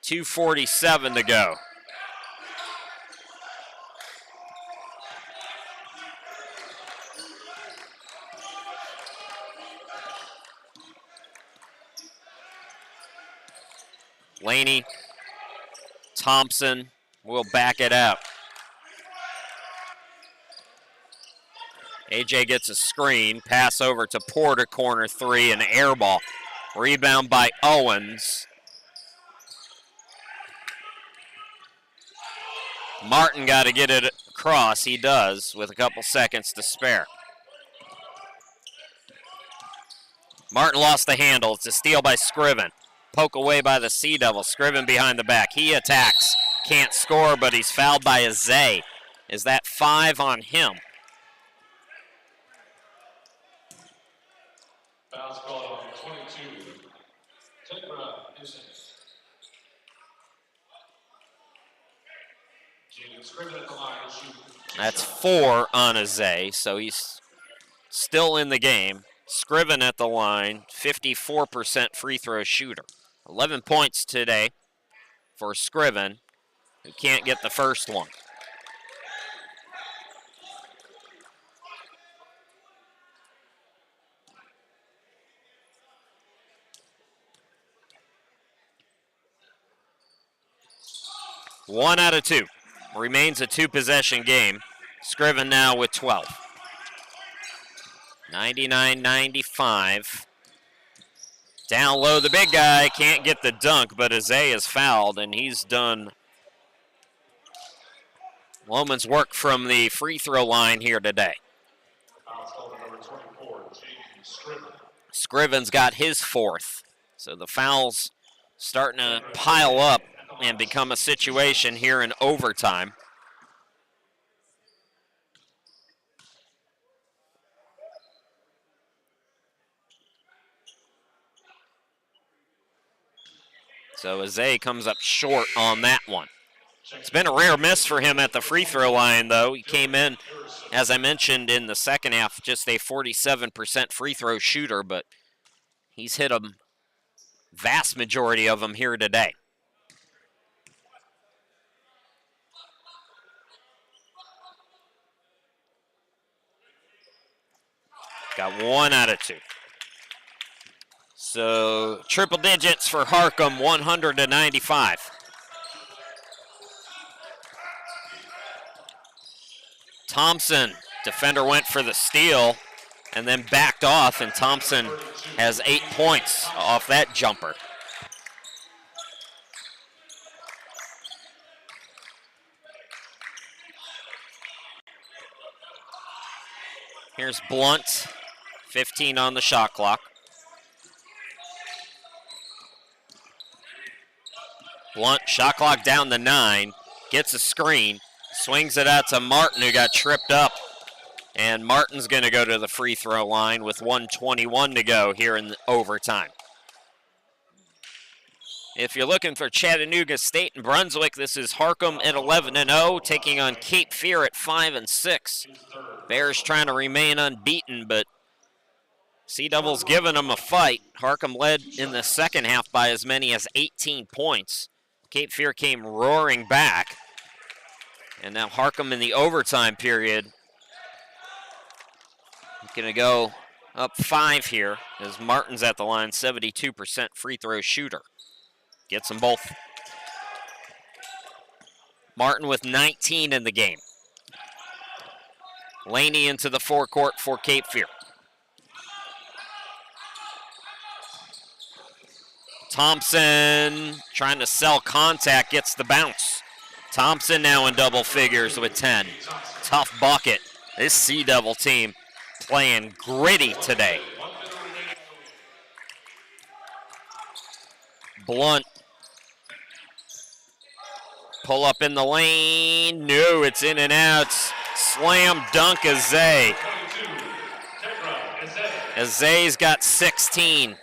2:47 to go. Laney, Thompson will back it up. AJ gets a screen, pass over to Porter, corner three, an air ball. Rebound by Owens. Martin got to get it across. He does with a couple seconds to spare. Martin lost the handle. It's a steal by Scriven. Poke away by the Sea Devils. Scriven behind the back. He attacks. Can't score, but he's fouled by Azay. Is that 5 on him? Foul's called on 22. Tekra Houston. Jaden Scriven at the line to shoot. That's 4 on Azay, so he's still in the game. Scriven at the line, 54% free throw shooter. 11 points today for Scriven, who can't get the first one. One out of 2. Remains a 2-possession game. Scriven now with 12. 99-95. Down low, the big guy can't get the dunk, but Azay is fouled, and he's done woman's work from the free throw line here today. Foul's called on number 24, Jaden Scriven. Scriven's got his 4th, so the fouls starting to pile up and become a situation here in overtime. So Azay comes up short on that one. It's been a rare miss for him at the free throw line, though. He came in, as I mentioned, in the second half, just a 47% free throw shooter, but he's hit a vast majority of them here today. Got 1 out of 2. So triple digits for Harcum, 100-95. Thompson, defender went for the steal and then backed off, and Thompson has 8 points off that jumper. Here's Blunt, 15 on the shot clock. Blunt, shot clock down to 9, gets a screen, swings it out to Martin, who got tripped up. And Martin's going to go to the free throw line with 1:21 to go here in overtime. If you're looking for Chattanooga State and Brunswick, this is Harcum at 11-0, taking on Cape Fear at 5-6. Bears trying to remain unbeaten, but Sea Devils giving them a fight. Harcum led in the second half by as many as 18 points. Cape Fear came roaring back. And now Harcum in the overtime period going to go up 5 here as Martin's at the line, 72% free throw shooter. Gets them both. Martin with 19 in the game. Laney into the forecourt for Cape Fear. Thompson trying to sell contact, gets the bounce. Thompson now in double figures with 10. Tough bucket. This Sea Devil team playing gritty today. Blunt. Pull up in the lane. No, it's in and out. Slam dunk Azay. Azay's got 16.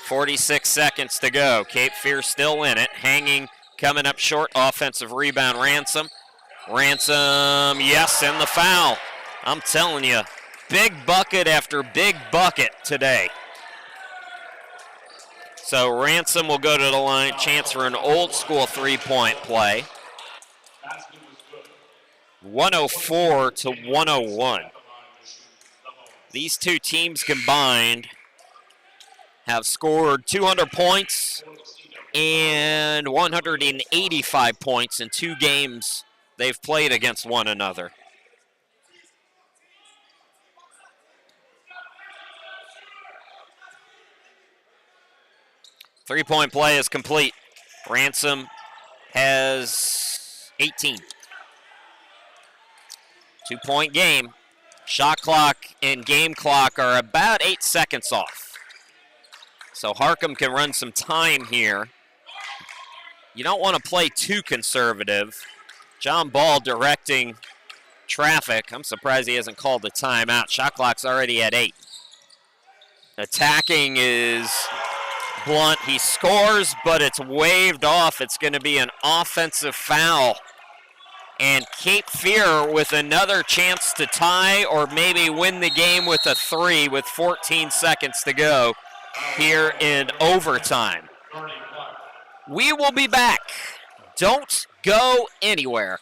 46 seconds to go. Cape Fear still in it. Hanging, coming up short. Offensive rebound, Ransom. Ransom, yes, and the foul. I'm telling you, big bucket after big bucket today. So Ransom will go to the line. Chance for an old school three-point play. 104 to 101. These two teams combined have scored 200 points and 185 points in 2 games they've played against one another. Three-point play is complete. Ransom has 18. 2-point game. Shot clock and game clock are about 8 seconds off. So Harcum can run some time here. You don't want to play too conservative. John Ball directing traffic. I'm surprised he hasn't called the timeout. Shot clock's already at 8. Attacking is Blunt. He scores, but it's waved off. It's going to be an offensive foul. And Cape Fear with another chance to tie or maybe win the game with a 3 with 14 seconds to go here in overtime. We will be back. Don't go anywhere.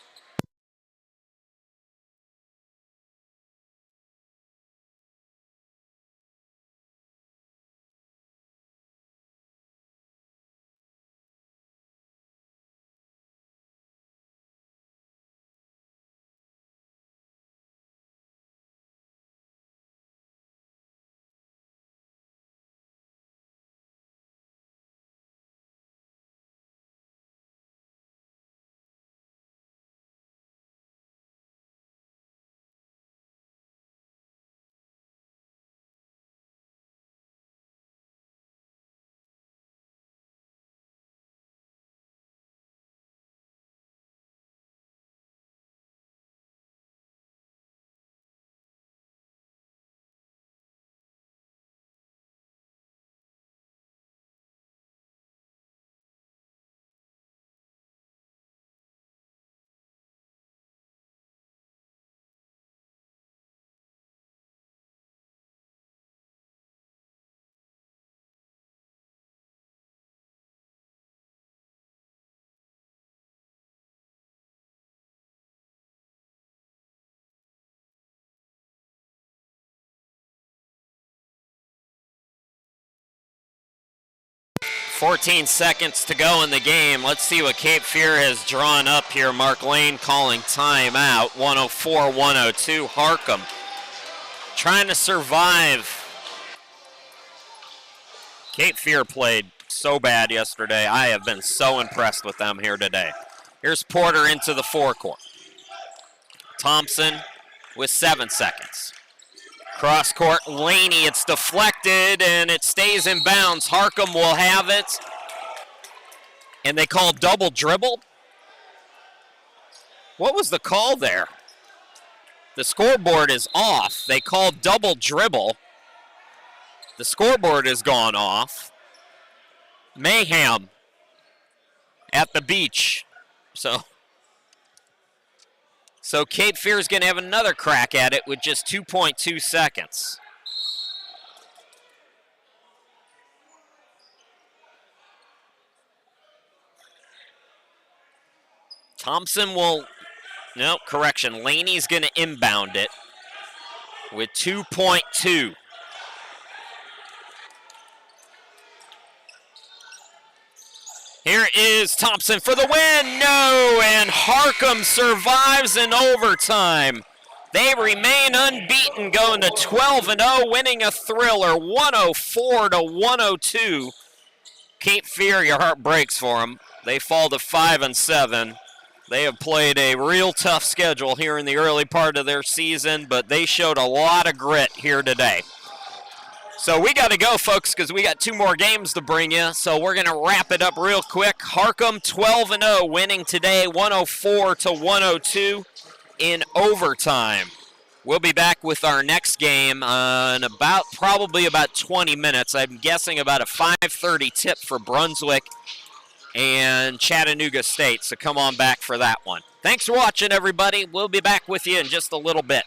.14 seconds to go in the game. Let's see what Cape Fear has drawn up here. Mark Lane calling timeout. 104-102. Harcum trying to survive. Cape Fear played so bad yesterday. I have been so impressed with them here today. Here's Porter into the forecourt. Thompson with 7 seconds. Cross court, Laney, it's deflected and it stays in bounds. Harcum will have it. And they call double dribble. What was the call there? The scoreboard is off. They called double dribble. The scoreboard has gone off. Mayhem at the beach. So Cape Fear is going to have another crack at it with just 2.2 seconds. Thompson will, no, correction, Laney's going to inbound it with 2.2. Here is Thompson for the win. No, and Harcum survives in overtime. They remain unbeaten, going to 12-0, winning a thriller, 104-102. Cape Fear, your heart breaks for them. They fall to 5-7. They have played a real tough schedule here in the early part of their season, but they showed a lot of grit here today. So we got to go, folks, because we got 2 more games to bring you. So we're going to wrap it up real quick. Harcum 12-0, winning today 104-102 in overtime. We'll be back with our next game in probably about 20 minutes. I'm guessing about a 5:30 tip for Brunswick and Chattanooga State. So come on back for that one. Thanks for watching, everybody. We'll be back with you in just a little bit.